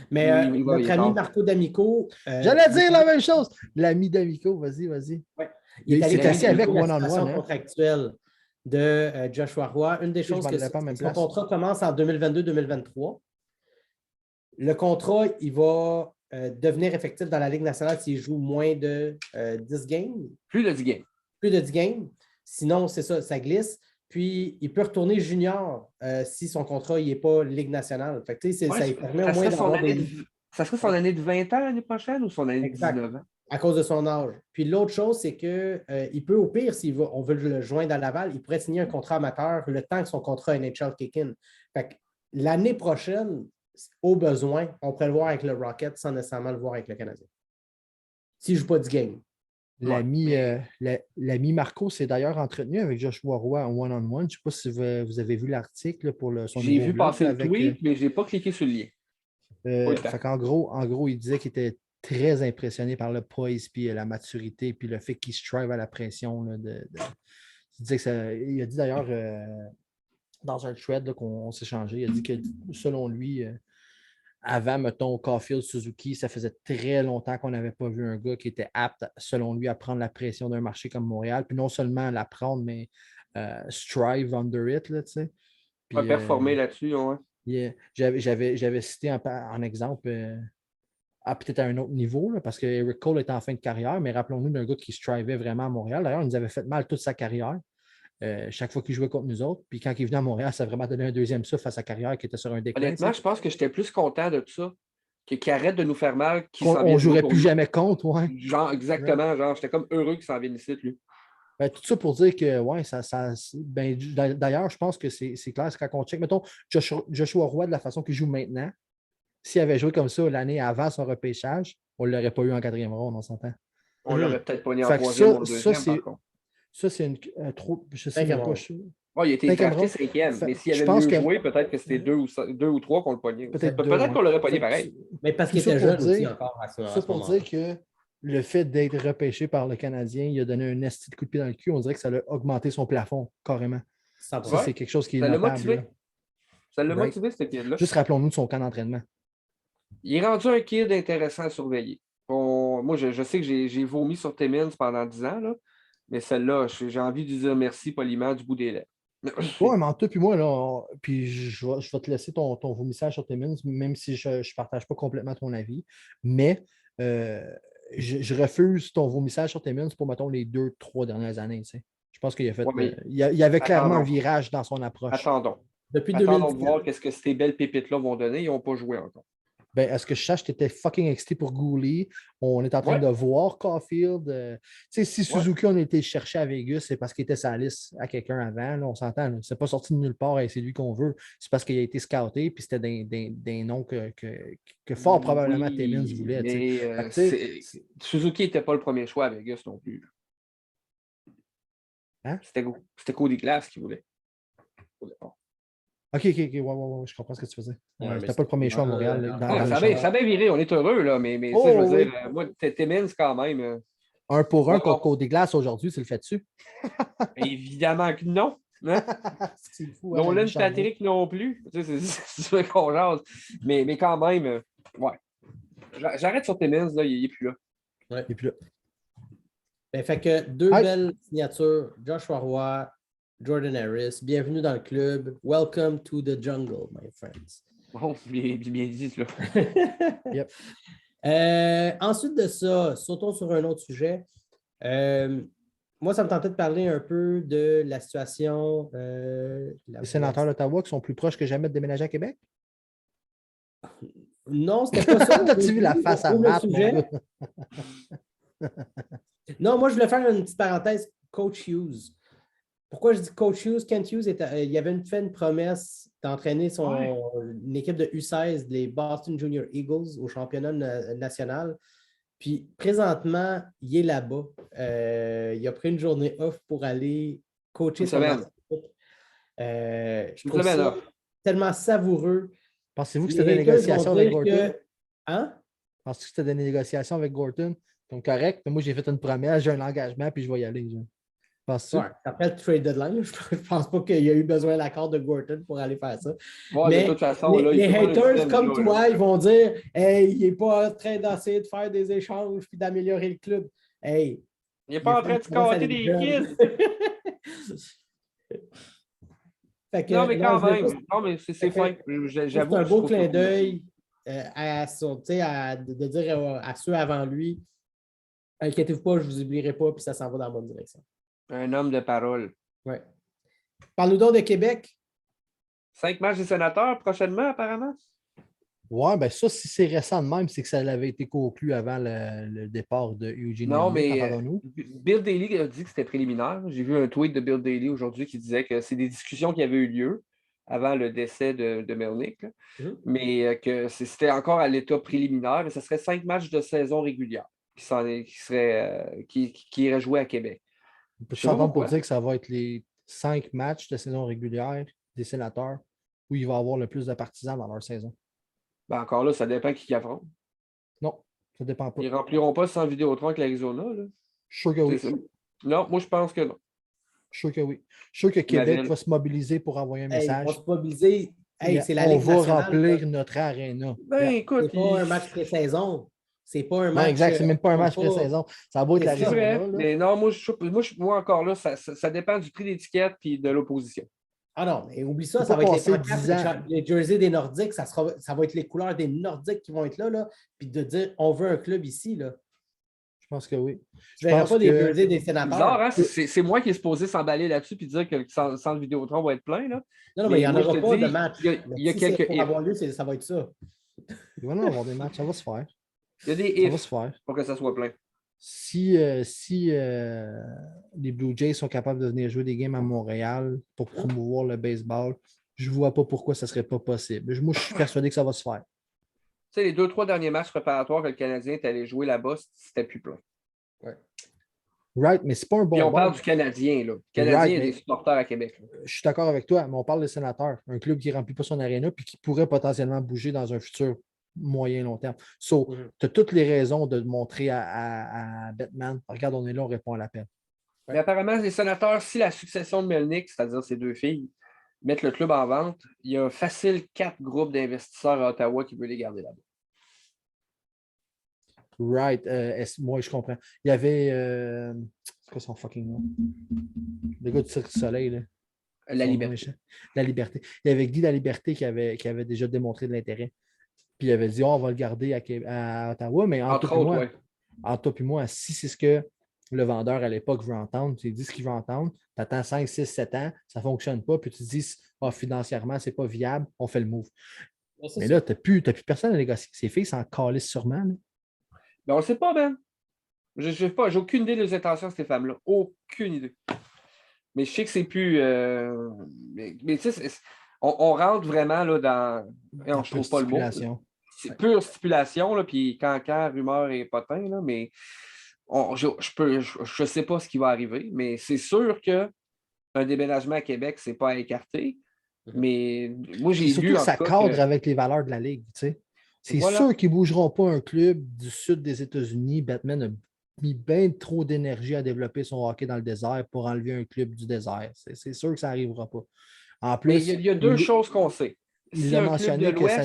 Speaker 1: Mais notre ami Marco D'Amico...
Speaker 3: J'allais dire la même chose. L'ami D'Amico, vas-y.
Speaker 1: Ouais. Il est
Speaker 3: assis avec
Speaker 1: one-on-one. Contractuelle de Joshua Roy. Une des choses que son contrat commence en 2022-2023. Le contrat, il va devenir effectif dans la Ligue nationale s'il joue moins de 10 games.
Speaker 2: Plus de 10 games.
Speaker 1: Plus de 10 games. Sinon, c'est ça glisse. Puis, il peut retourner junior si son contrat n'est pas Ligue nationale. Fait que, ça lui permet au moins d'avoir
Speaker 2: Ça serait son année de 20 ans l'année prochaine ou son année de 19 ans?
Speaker 1: À cause de son âge. Puis l'autre chose, c'est qu'il peut, au pire, on veut le joindre à Laval, il pourrait signer un contrat amateur le temps que son contrat NHL kick in. Fait que l'année prochaine, au besoin, on pourrait le voir avec le Rocket sans nécessairement le voir avec le Canadien. S'il ne joue pas du game.
Speaker 3: L'ami Marco s'est d'ailleurs entretenu avec Joshua Roy en one-on-one. Je ne sais pas si vous avez vu l'article pour son
Speaker 2: J'ai vu passer le tweet, mais je n'ai pas cliqué sur le lien.
Speaker 3: En gros, il disait qu'il était très impressionné par le poise, puis la maturité, puis le fait qu'il strive à la pression. Là, il a dit d'ailleurs dans un thread là, qu'on s'est changé, il a dit que selon lui, avant, mettons, Caulfield, Suzuki, ça faisait très longtemps qu'on n'avait pas vu un gars qui était apte, selon lui, à prendre la pression d'un marché comme Montréal, puis non seulement à la prendre, mais strive under it, là, tu sais.
Speaker 2: On va performer là-dessus, ouais.
Speaker 3: Yeah. J'avais cité en exemple peut-être à un autre niveau, là, parce que Eric Cole est en fin de carrière, mais rappelons-nous d'un gars qui strivait vraiment à Montréal. D'ailleurs, il nous avait fait mal toute sa carrière. Chaque fois qu'il jouait contre nous autres. Puis quand il est venu à Montréal, ça a vraiment donné un deuxième souffle à sa carrière qui était sur un déclin.
Speaker 2: Honnêtement, je pense que j'étais plus content de ça. Qu'il arrête de nous faire mal.
Speaker 3: On ne jouerait plus jamais contre, ouais.
Speaker 2: Genre, exactement. Ouais. Genre, j'étais comme heureux qu'il s'en vienne ici, lui.
Speaker 3: Ben, tout ça pour dire que, ouais, ben, d'ailleurs, je pense que c'est clair, c'est quand on check, mettons, Joshua Roy, de la façon qu'il joue maintenant, s'il avait joué comme ça l'année avant son repêchage, on ne l'aurait pas eu en 4e ronde, on s'entend.
Speaker 2: On l'aurait peut-être pas mis en 3e ou en 2e, par contre.
Speaker 3: Ça, c'est trop. Je sais pas.
Speaker 2: Oh, il a été drafté 5e, mais s'il avait mieux joué, peut-être que c'était 2 ou 3 qu'on le pognait. Peut-être qu'on l'aurait pogné pareil.
Speaker 1: Mais parce qu'il était jeune aussi encore à ce moment-là.
Speaker 3: Ça pour dire que le fait d'être repêché par le Canadien, il a donné un esti de coup de pied dans le cul. On dirait que ça a augmenté son plafond, carrément. Ça, c'est quelque chose qui est notable.
Speaker 2: Ça l'a motivé. Ça l'a motivé, ce kid-là.
Speaker 3: Juste rappelons-nous de son camp d'entraînement.
Speaker 2: Il est rendu un kid intéressant à surveiller. Moi, je sais que j'ai vomi sur Timmins pendant 10 ans, là, mais celle-là, j'ai envie de lui dire merci poliment du bout des lèvres.
Speaker 3: Oui, mais entre toi et moi, là, puis je vais te laisser ton vomissage sur Timmins, même si je ne partage pas complètement ton avis. Mais je refuse ton vomissage sur Timmins pour, mettons, les 2-3 dernières années. Tu sais. Je pense qu'il a fait. Il y avait clairement un virage dans son approche.
Speaker 2: Attendons.
Speaker 1: Depuis
Speaker 2: Attendons de voir qu'est-ce que ces belles pépites-là vont donner. Ils n'ont pas joué encore.
Speaker 3: Ben, est-ce que je sache que tu étais fucking excité pour Gouli? On est en train de voir Caulfield. Si Suzuki, on a été chercher à Vegas, c'est parce qu'il était sa liste à quelqu'un avant. Là, on s'entend. C'est pas sorti de nulle part et c'est lui qu'on veut. C'est parce qu'il a été scouté puis c'était des noms que fort probablement Timmins voulait.
Speaker 2: Mais, Suzuki n'était pas le premier choix à Vegas non plus.
Speaker 3: Hein?
Speaker 2: C'était Cody Glass qui voulait. Au départ.
Speaker 3: OK, je comprends ce que tu faisais. C'était pas le premier choix à Montréal.
Speaker 2: Ça a bien viré, on est heureux, là, mais je veux dire, moi, Timmins, quand même.
Speaker 3: 1 pour 1 contre Cody Glass aujourd'hui, tu le fais-tu?
Speaker 2: Évidemment que non. Hein?
Speaker 3: C'est fou.
Speaker 2: Nolan Patrick non plus. C'est sûr qu'on jase. Mais quand même, ouais. J'arrête sur Timmins, là, il n'est plus là.
Speaker 3: Ouais. Il est plus là.
Speaker 1: Ben, fait que 2 belles signatures. Joshua Roy, Jordan Harris, bienvenue dans le club. Welcome to the jungle, my friends.
Speaker 2: Oh, bien dit, là.
Speaker 3: Yep.
Speaker 1: Ensuite de ça, sautons sur un autre sujet. Moi, ça me tentait de parler un peu de la situation.
Speaker 3: Les sénateurs d'Ottawa qui sont plus proches que jamais de déménager à Québec?
Speaker 1: Non, c'était pas ça.
Speaker 3: As-tu vu la face à Matt?
Speaker 1: Non, moi, je voulais faire une petite parenthèse. Coach Hughes. Pourquoi je dis Coach Hughes? Kent Hughes, il avait fait une promesse d'entraîner une équipe de U16, les Boston Junior Eagles, au championnat national. Puis présentement, il est là-bas. Il a pris une journée off pour aller coacher son équipe. Je trouve ça tellement savoureux.
Speaker 3: Pensez-vous que c'était des négociations avec Gorton?
Speaker 1: Hein?
Speaker 3: Pensez-vous que c'était des négociations avec Gorton? Donc correct, mais moi j'ai fait une promesse, j'ai un engagement, puis je vais y aller.
Speaker 1: Après le trade deadline, je ne pense pas qu'il y a eu besoin de l'accord de Gorton pour aller faire ça.
Speaker 2: Ouais,
Speaker 1: mais
Speaker 2: de toute façon,
Speaker 1: les haters comme toi, ils vont dire hey, il n'est pas en train d'essayer de faire des échanges et d'améliorer le club. Hey,
Speaker 2: il n'est pas en train de scorer des kids. Non, mais quand même. Non, mais c'est fin. J'avoue.
Speaker 1: C'est un beau clin d'œil de dire à ceux avant lui inquiétez-vous pas, je ne vous oublierai pas, puis ça s'en va dans la bonne direction.
Speaker 2: Un homme de parole.
Speaker 1: Oui. Parle-nous donc de Québec.
Speaker 2: 5 matchs des sénateurs prochainement, apparemment.
Speaker 3: Oui, bien ça, si c'est récent de même, c'est que ça avait été conclu avant le départ de Eugene.
Speaker 2: Non, mais Bill Daly a dit que c'était préliminaire. J'ai vu un tweet de Bill Daly aujourd'hui qui disait que c'est des discussions qui avaient eu lieu avant le décès de Melnick, mais que c'était encore à l'état préliminaire. Ce serait 5 matchs de saison régulière qui iraient jouer à Québec.
Speaker 3: On peut s'entendre pour dire que ça va être les 5 matchs de saison régulière des sénateurs où il va y avoir le plus de partisans dans leur saison.
Speaker 2: Ben encore là, ça dépend qui affronte.
Speaker 3: Non, ça dépend pas.
Speaker 2: Ils ne rempliront pas sans Vidéotron avec l'Arizona.
Speaker 3: Je suis sûr que oui.
Speaker 2: Non, moi je pense que non.
Speaker 3: Je suis sûr que oui. Je suis sûr que Québec va se mobiliser pour envoyer un message.
Speaker 1: On va se mobiliser. C'est la Ligue nationale.
Speaker 3: On va remplir notre aréna.
Speaker 2: Ben écoute,
Speaker 1: c'est pas un match pré-saison. C'est pas un
Speaker 3: Non,
Speaker 1: match.
Speaker 3: exact, c'est même pas un match pré-saison. Ça va être
Speaker 1: C'est
Speaker 2: C'est vrai,
Speaker 3: l'Arizona.
Speaker 2: mais non, moi encore là, ça dépend du prix d'étiquette et de l'opposition.
Speaker 1: Ah non, mais oublie
Speaker 3: Tu
Speaker 1: ça,
Speaker 3: peux
Speaker 1: ça
Speaker 3: pas
Speaker 1: va être les
Speaker 3: passer
Speaker 1: pancartes,
Speaker 3: 10 ans.
Speaker 1: les jerseys des Nordiques, ça va être les couleurs des Nordiques qui vont être là, là, puis de dire on veut un club ici. Là.
Speaker 3: Je pense que oui.
Speaker 1: Tu
Speaker 3: Je
Speaker 1: ne verras
Speaker 3: pense
Speaker 1: pas des
Speaker 3: que
Speaker 1: jerseys des
Speaker 2: C'est bizarre,
Speaker 1: sénateurs.
Speaker 2: hein? C'est moi qui est supposé s'emballer là-dessus et dire que le centre Vidéotron va être plein. Là.
Speaker 1: Non, non, mais il
Speaker 2: Mais
Speaker 1: n'y en
Speaker 2: moi, je
Speaker 1: aura
Speaker 2: te
Speaker 1: pas de
Speaker 2: dis,
Speaker 1: match. Mais
Speaker 2: il y a
Speaker 1: si c'est
Speaker 2: quelques
Speaker 1: pour
Speaker 2: ifs.
Speaker 1: avoir lieu, ça va être ça.
Speaker 3: il va y en avoir des matchs, ça va se faire.
Speaker 2: Il y a des
Speaker 3: Ça va
Speaker 2: ifs
Speaker 3: se faire.
Speaker 2: pour que ça soit plein.
Speaker 3: Si les Blue Jays sont capables de venir jouer des games à Montréal pour promouvoir le baseball, je ne vois pas pourquoi ça ne serait pas possible. Moi, je suis persuadé que ça va se faire.
Speaker 2: Tu sais, les 2-3 derniers matchs préparatoires que le Canadien est allé jouer là-bas, c'était plus plein.
Speaker 1: Ouais.
Speaker 3: Right, mais c'est pas un
Speaker 2: Puis
Speaker 3: bon
Speaker 2: on parle
Speaker 3: bord.
Speaker 2: du Canadien. Là. Le Canadien,
Speaker 3: Right,
Speaker 2: il y a
Speaker 3: mais
Speaker 2: des supporters à Québec. Là.
Speaker 3: je suis d'accord avec toi, mais on parle des Sénateurs, un club qui ne remplit pas son aréna puis qui pourrait potentiellement bouger dans un futur moyen-long terme. So, tu as toutes les raisons de montrer à Batman, regarde, on est là, on répond à l'appel.
Speaker 2: Mais apparemment, les Sénateurs, si la succession de Melnick, c'est-à-dire ses deux filles, mettent le club en vente, il y a facile 4 groupes d'investisseurs à Ottawa qui veulent les garder là-bas.
Speaker 3: Right. Moi, je comprends. Il y avait. C'est quoi son fucking nom? Le gars du Cirque du Soleil. Là.
Speaker 2: La Liberté.
Speaker 3: La Liberté. Il y avait Guy La Liberté qui avait déjà démontré de l'intérêt. Puis il avait dit on va le garder à Ottawa, mais entre toi et moi, si c'est ce que le vendeur à l'époque veut entendre, tu lui dis ce qu'il veut entendre, tu attends 5, 6, 7 ans, ça ne fonctionne pas, puis tu te dis financièrement, ce n'est pas viable, on fait le move. Mais là, tu n'as plus personne à négocier. Ces filles s'en calissent sûrement. Là.
Speaker 2: Ben, on ne sait pas, Ben. Je sais pas, j'ai aucune idée des intentions de ces femmes-là. Aucune idée. Mais je sais que c'est plus. Mais tu sais, on rentre vraiment là, dans. Je trouve pas le mot. C'est pure stipulation, là, puis quand, rumeur et potin, là, mais je sais pas ce qui va arriver, mais c'est sûr qu'un déménagement à Québec, c'est pas à écarter. Mais moi, j'ai
Speaker 3: surtout
Speaker 2: vu.
Speaker 3: Que ça cadre avec les valeurs de la Ligue, tu sais. C'est sûr qu'ils ne bougeront pas un club du sud des États-Unis. Batman a mis bien trop d'énergie à développer son hockey dans le désert pour enlever un club du désert. C'est sûr que ça n'arrivera pas. En plus,
Speaker 2: il y a deux choses qu'on sait.
Speaker 3: Il a mentionné que ça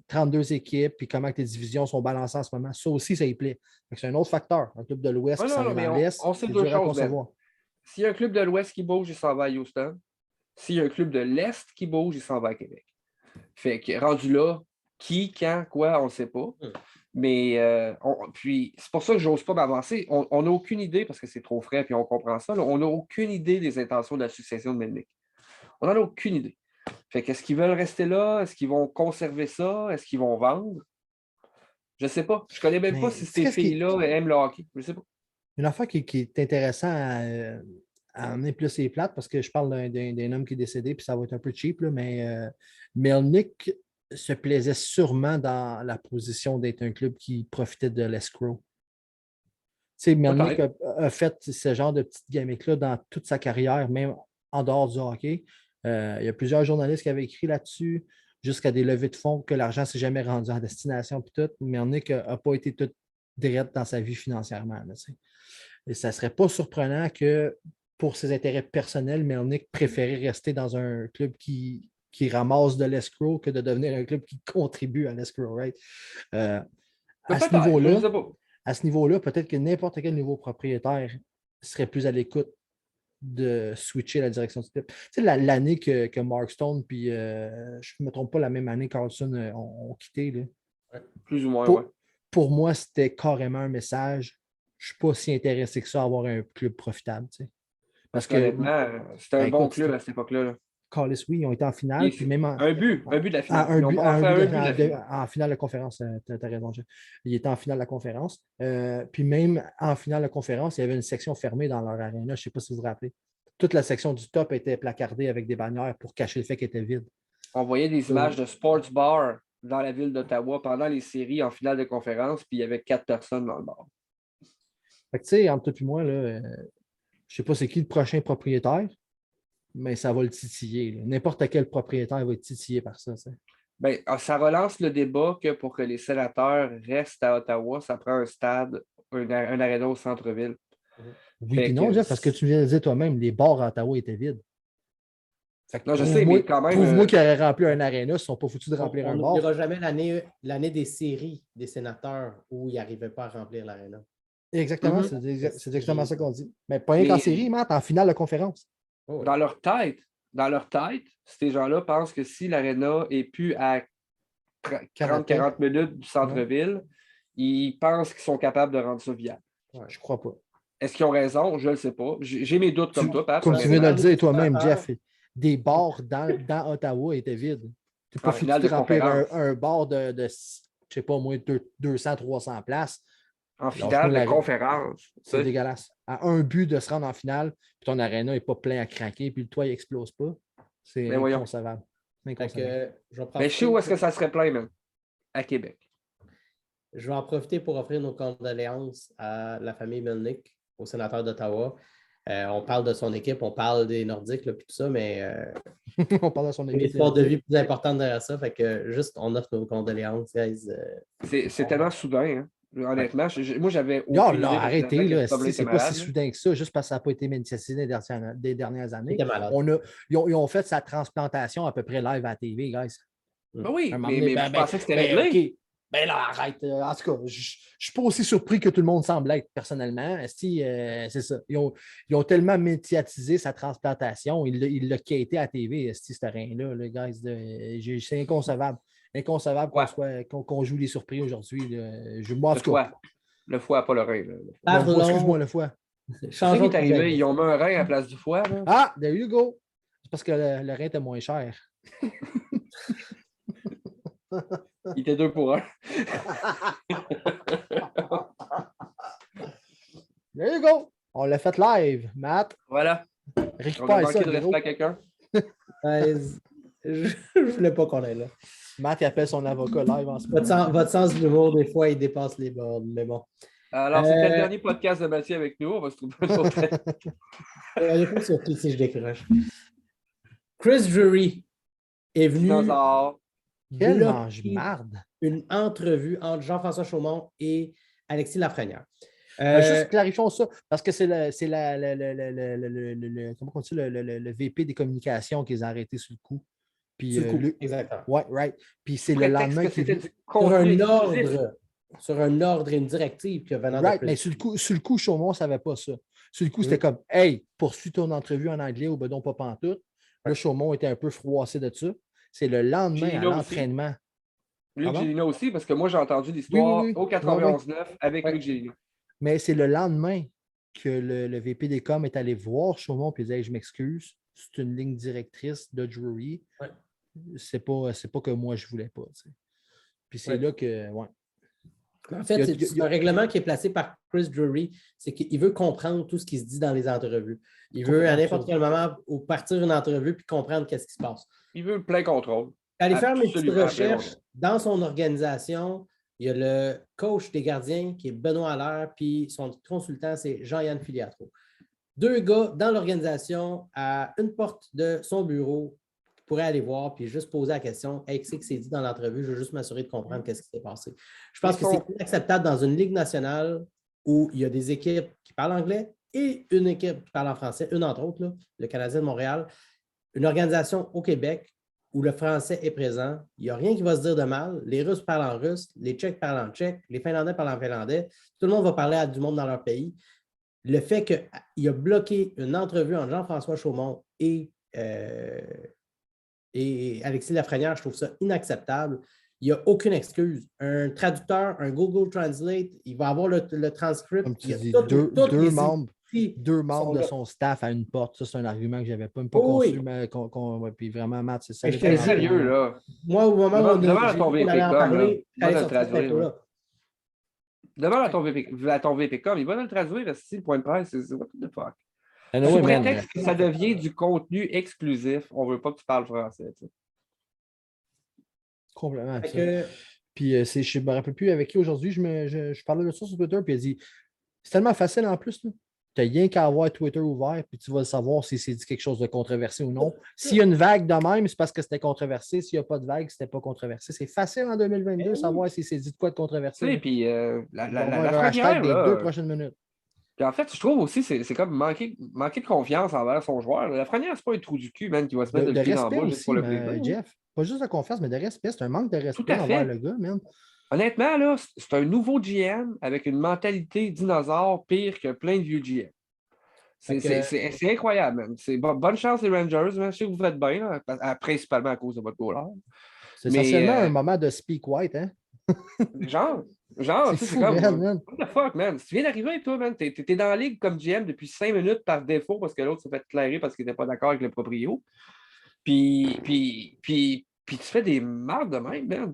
Speaker 3: 32 équipes et comment les divisions sont balancées en ce moment. Ça aussi, ça y plaît. C'est un autre facteur. Un club de l'Ouest qui s'en va dans l'Est,
Speaker 2: on sait deux choses. S'il y a un club de l'Ouest qui bouge, il s'en va à Houston. S'il y a un club de l'Est qui bouge, il s'en va à Québec. Fait que rendu là, qui, quand, quoi, on ne sait pas. Mais puis c'est pour ça que je n'ose pas m'avancer. On n'a aucune idée, parce que c'est trop frais, puis on comprend ça. Là, on n'a aucune idée des intentions de la succession de Melnick. On n'en a aucune idée. Fait qu'est-ce qu'ils veulent rester là? Est-ce qu'ils vont conserver ça? Est-ce qu'ils vont vendre? Je ne sais pas. Je ne connais même pas si ces filles-là aiment le hockey. Je ne sais pas.
Speaker 3: Une affaire qui est intéressante à emmener plus les plates, parce que je parle d'un homme qui est décédé, puis ça va être un peu cheap, là, mais Melnick se plaisait sûrement dans la position d'être un club qui profitait de l'escrow. Tu sais, Melnick a fait ce genre de petites gimmicks-là dans toute sa carrière, même en dehors du hockey. Il y a plusieurs journalistes qui avaient écrit là-dessus, jusqu'à des levées de fonds, que l'argent ne s'est jamais rendu en destination, puis tout. Melnick n'a pas été tout direct dans sa vie financièrement. Là, et ça ne serait pas surprenant que, pour ses intérêts personnels, Melnick préférait rester dans un club qui ramasse de l'escrow que de devenir un club qui contribue à l'escrow, right? À ce niveau-là, peut-être que n'importe quel nouveau propriétaire serait plus à l'écoute de switcher la direction du club. Tu sais, l'année que Mark Stone, puis je ne me trompe pas, la même année, Carlson ont quitté. Là.
Speaker 2: Ouais, plus ou moins,
Speaker 3: pour moi, c'était carrément un message. Je ne suis pas si intéressé que ça à avoir un club profitable. Tu sais.
Speaker 2: Parce que c'était un bon club à cette époque-là. Là.
Speaker 3: Callis, oui, ils ont été en finale. Puis même
Speaker 2: un but de la finale.
Speaker 3: En finale de conférence, tu as raison. Il était en finale de la conférence. Puis même en finale de conférence, il y avait une section fermée dans leur aréna. Je ne sais pas si vous vous rappelez. Toute la section du top était placardée avec des bannières pour cacher le fait qu'elle était vide.
Speaker 2: On voyait des images de sports bar dans la ville d'Ottawa pendant les séries en finale de conférence, puis il y avait 4 personnes dans le bar.
Speaker 3: Fait que tu sais, entre toi et moi, là, je ne sais pas c'est qui le prochain propriétaire, mais ça va le titiller. N'importe quel propriétaire va être titillé par ça.
Speaker 2: Bien, ça relance le débat que pour que les sénateurs restent à Ottawa, ça prend un stade, un aréna au centre-ville.
Speaker 3: Oui, puis non, Jeff, parce que tu viens de dire toi-même, les bars à Ottawa étaient vides. Fait que
Speaker 2: Non, je sais, mais quand même.
Speaker 3: Trouve-moi qu'ils auraient rempli un aréna, ils ne sont pas foutus de remplir
Speaker 1: On
Speaker 3: un
Speaker 1: n'oubliera
Speaker 3: bar.
Speaker 1: jamais l'année des séries des sénateurs où ils n'arrivaient pas à remplir l'aréna.
Speaker 3: Exactement,
Speaker 2: Mhm.
Speaker 3: c'est exactement ça qu'on dit. Mais pas rien qu'en
Speaker 2: Mais
Speaker 3: série, Matt, en finale de conférence.
Speaker 1: Oh, oui.
Speaker 2: dans leur tête, ces gens-là pensent que si l'aréna est plus à 30-40 minutes du centre-ville, ils pensent qu'ils sont capables de rendre ça viable.
Speaker 3: Ouais. Je crois pas.
Speaker 2: Est-ce qu'ils ont raison? Je ne le sais pas. J'ai mes doutes comme toi, Pat.
Speaker 3: Comme tu viens de le dire toi-même,
Speaker 1: sénateurs.
Speaker 3: Jeff, des bars dans Ottawa étaient vides. Tu n'es pas
Speaker 2: En
Speaker 3: foutu
Speaker 2: finale
Speaker 3: de
Speaker 2: de
Speaker 3: remplir
Speaker 2: conférence.
Speaker 3: un bar de je ne sais pas, moins 200-300 places.
Speaker 2: En finale de conférence.
Speaker 3: C'est dégueulasse. À un but de se rendre en finale, puis ton aréna n'est pas plein à craquer, puis le toit n'explose pas. C'est inconcevable.
Speaker 2: Mais je sais où est-ce que ça serait plein, même. À Québec.
Speaker 1: Je vais en profiter pour offrir nos condoléances à la famille Melnick, au sénateur d'Ottawa. On parle de son équipe, on parle des Nordiques, puis tout ça, mais
Speaker 3: on parle de son équipe.
Speaker 1: Une histoire de vie plus importante derrière ça. Fait que juste, on offre nos condoléances, guys.
Speaker 2: C'est tellement soudain, hein. Honnêtement, moi, j'avais
Speaker 3: aucune idée. Arrêtez, là. C'est pas si soudain que ça, juste parce que ça n'a pas été médiatisé des dernières années. Ils ont fait sa transplantation à peu près live à la TV, guys.
Speaker 2: Ben oui, mais je pensais que c'était réglé.
Speaker 3: Okay. Ben là, arrête. En tout cas, je ne suis pas aussi surpris que tout le monde semble être, personnellement. C'est ça. Ils ont tellement médiatisé sa transplantation, il l'a quitté à la TV, ce terrain-là, les guys. C'est inconcevable. Inconcevable qu'on joue les surpris aujourd'hui.
Speaker 2: Le foie, pas le rein.
Speaker 3: Excuse-moi, le foie.
Speaker 2: C'est ça qui est arrivé. Ils ont mis un rein à la place du foie. Là.
Speaker 3: Ah, there you go. C'est parce que le rein était moins cher.
Speaker 2: Il était 2 pour 1.
Speaker 3: There you go. On l'a fait live, Matt.
Speaker 2: Voilà.
Speaker 3: Récupère ça.
Speaker 2: De respect à quelqu'un.
Speaker 1: Je ne voulais pas qu'on ait là.
Speaker 3: Matt, il appelle son avocat live en ce moment.
Speaker 1: Votre sens de l'humour, des fois, il dépasse les bornes, mais bon.
Speaker 2: Alors, c'était le dernier podcast de Mathieu avec nous. On va se trouver un autre.
Speaker 1: Il n'est pas surpris si je décroche. Chris Drury est venu
Speaker 3: Quel mange-marde.
Speaker 1: Une entrevue entre Jean-François Chaumont et Alexis Lafrenière.
Speaker 3: Juste clarifions ça, parce que c'est le VP des communications qu'ils ont arrêté sur le coup. Puis,
Speaker 1: sur le coup, exactement.
Speaker 3: Oui, right. Puis c'est le lendemain
Speaker 2: que c'était
Speaker 1: sur un ordre et une directive que venant
Speaker 3: de mais sur le coup, Chaumont ne savait pas ça. Sur le coup, c'était comme « Hey, poursuis ton entrevue en anglais ou ben non pas pantoute ». Là, Chaumont était un peu froissé de ça. C'est le lendemain à l'entraînement.
Speaker 2: Luc Gélina aussi, parce que moi, j'ai entendu l'histoire au 91-9 avec Luc Gélina.
Speaker 3: Mais c'est le lendemain que le VP des coms est allé voir Chaumont et dit hey, « Je m'excuse, c'est une ligne directrice de Drury. Ouais. C'est pas que moi, je voulais pas. » Puis c'est là que... Ouais.
Speaker 1: En fait, c'est un règlement qui est placé par Chris Drury, c'est qu'il veut comprendre tout ce qui se dit dans les entrevues. Il veut à n'importe quel moment partir une entrevue puis comprendre qu'est-ce qui se passe.
Speaker 2: Il veut le plein contrôle.
Speaker 1: Aller faire mes petites recherches dans son organisation. Il y a le coach des gardiens qui est Benoît Allaire, puis son consultant, c'est Jean-Yann Filiatro. 2 gars dans l'organisation à une porte de son bureau qui pourraient aller voir puis juste poser la question hey, qu'est-ce qui s'est dit dans l'entrevue? Je veux juste m'assurer de comprendre qu'est-ce qui s'est passé. Je pense que c'est inacceptable dans une ligue nationale où il y a des équipes qui parlent anglais et une équipe qui parle en français, une entre autres, là, le Canadien de Montréal, une organisation au Québec où le français est présent. Il n'y a rien qui va se dire de mal. Les Russes parlent en russe, les Tchèques parlent en tchèque, les Finlandais parlent en finlandais. Tout le monde va parler à du monde dans leur pays. Le fait qu'il a bloqué une entrevue entre Jean-François Chaumont et Alexis Lafrenière, je trouve ça inacceptable. Il n'y a aucune excuse. Un traducteur, un Google Translate, il va avoir le transcript.
Speaker 3: Comme tu dis, deux membres de son staff à une porte. Ça, c'est un argument que je n'avais pas conçu. Mais puis vraiment, Matt, c'est ça.
Speaker 2: J'étais sérieux, là.
Speaker 1: Moi, au moment où
Speaker 2: on a ton VPcom, demande à ton VPcom, il va le traduire, le point de presse, c'est what the fuck. Sous prétexte que ça devient du contenu exclusif, on ne veut pas que tu parles français. Tu sais.
Speaker 3: Complètement. Puis je ne me rappelle plus avec qui aujourd'hui, je parlais de ça sur Twitter, puis il a dit c'est tellement facile en plus. Tu n'as rien qu'à avoir Twitter ouvert, puis tu vas savoir si c'est dit quelque chose de controversé ou non. S'il y a une vague de même, c'est parce que c'était controversé. S'il n'y a pas de vague, c'était pas controversé. C'est facile en 2022 de savoir si c'est dit de quoi de controversé.
Speaker 2: Oui, puis la
Speaker 3: hashtag des 2 prochaines minutes.
Speaker 2: Puis en fait, je trouve aussi c'est comme manquer de confiance envers son joueur. Lafrenière, c'est pas un trou du cul, man, qui va se mettre
Speaker 3: De
Speaker 2: le pied dans la
Speaker 3: respect
Speaker 2: bouche juste pour le
Speaker 3: aussi,
Speaker 2: plaisir.
Speaker 3: Jeff. Pas juste de confiance, mais de respect. C'est un manque de
Speaker 2: Tout
Speaker 3: respect
Speaker 2: à
Speaker 3: envers
Speaker 2: fait.
Speaker 3: le gars, man.
Speaker 2: Honnêtement, là, c'est un nouveau GM avec une mentalité dinosaure pire que plein de vieux GM. C'est incroyable, man. Bonne chance les Rangers, man. Je sais que vous faites bien, là, principalement à cause de votre goaler.
Speaker 3: C'est
Speaker 2: Mais,
Speaker 3: essentiellement un moment de speak white, hein?
Speaker 2: Genre,
Speaker 3: C'est
Speaker 2: tu sais,
Speaker 3: fou, man.
Speaker 2: what the fuck, man? Si tu viens d'arriver, toi, man, t'es dans la ligue comme GM depuis 5 minutes par défaut parce que l'autre s'est fait clairer parce qu'il n'était pas d'accord avec le proprio. Puis tu fais des marques de même, man.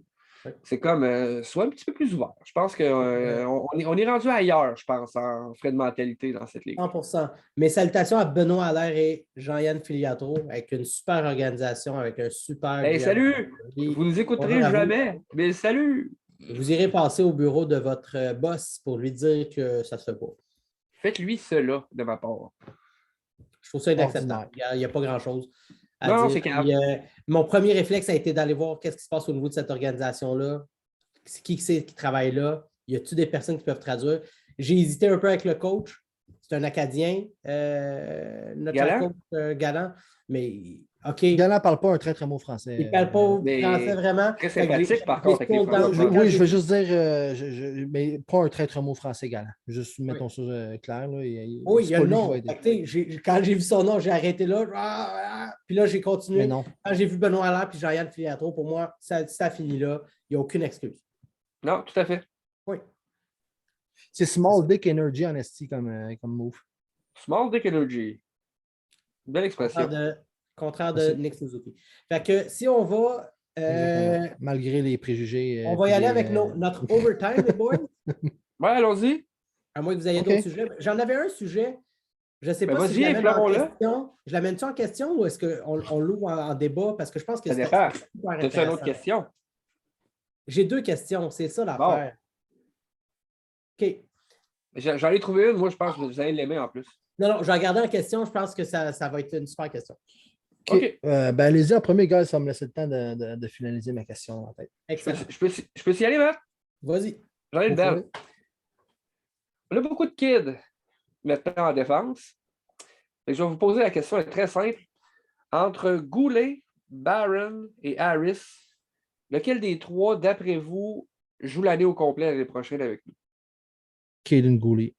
Speaker 2: C'est comme, sois un petit peu plus ouvert. Je pense qu'on est rendu ailleurs, je pense, en frais de mentalité dans cette ligue.
Speaker 1: 100%. Mes salutations à Benoît Allaire et Jean-Yann Filiatro avec une super organisation, avec un super.
Speaker 2: Hey, salut! Vous nous écouterez jamais, mais salut!
Speaker 1: Vous irez passer au bureau de votre boss pour lui dire que ça se fait pas.
Speaker 2: Faites-lui cela de ma part.
Speaker 1: Je trouve ça inacceptable. Il n'y a pas grand-chose à
Speaker 2: non,
Speaker 1: dire.
Speaker 2: c'est
Speaker 1: Puis, mon premier réflexe a été d'aller voir qu'est-ce qui se passe au niveau de cette organisation-là. Qui c'est qui travaille là? Y a-t-il des personnes qui peuvent traduire? J'ai hésité un peu avec le coach. C'est un Acadien, notre coach Galland. Mais OK.
Speaker 3: Galland ne parle pas un très mot français.
Speaker 1: Il ne parle pas français vraiment.
Speaker 2: Très sympathique, par contre.
Speaker 3: Oui, je veux juste dire, mais pas un très mot français, Galland. Juste mettons ça clair. Là,
Speaker 1: oui, il y a le nom. Quand j'ai vu son nom, j'ai arrêté là. Puis là, j'ai continué.
Speaker 3: Mais non.
Speaker 1: Quand j'ai vu Benoît Allaire et Jean-Yann Filiatro, pour moi, ça finit là. Il n'y a aucune excuse.
Speaker 2: Non, tout à fait.
Speaker 1: Oui.
Speaker 3: C'est Small Dick Energy en esti comme move.
Speaker 2: Small Dick Energy. Belle expression.
Speaker 1: Contraire de Nick Suzuki. Fait que si on va.
Speaker 3: Malgré les préjugés.
Speaker 1: On va y aller avec notre overtime, les boys.
Speaker 2: Ouais, allons-y.
Speaker 1: À moins que vous ayez d'autres sujets. J'en avais un sujet. Je ne sais pas si je l'amène en question. Je l'amène-tu en question ou est-ce qu'on l'ouvre en débat? Parce que je pense que
Speaker 2: ça dépend. As-tu une autre question?
Speaker 1: J'ai 2 questions. C'est ça l'affaire.
Speaker 2: Bon. OK. J'en ai trouvé une. Moi, je pense que vous allez l'aimer en plus.
Speaker 1: Non, je vais regarder en question. Je pense que ça va être une super question.
Speaker 3: OK. Allez-y en premier, gars. Ça va me laisser le temps de finaliser ma question dans la tête.
Speaker 1: Excellent.
Speaker 2: Je peux y aller, Matt?
Speaker 1: Vas-y.
Speaker 2: J'en ai une belle. On a beaucoup de kids maintenant en défense. Et je vais vous poser la question, elle est très simple. Entre Goulet, Barron et Harris, lequel des 3, d'après vous, joue l'année au complet l'année prochaine avec nous?
Speaker 3: Caden Goulet.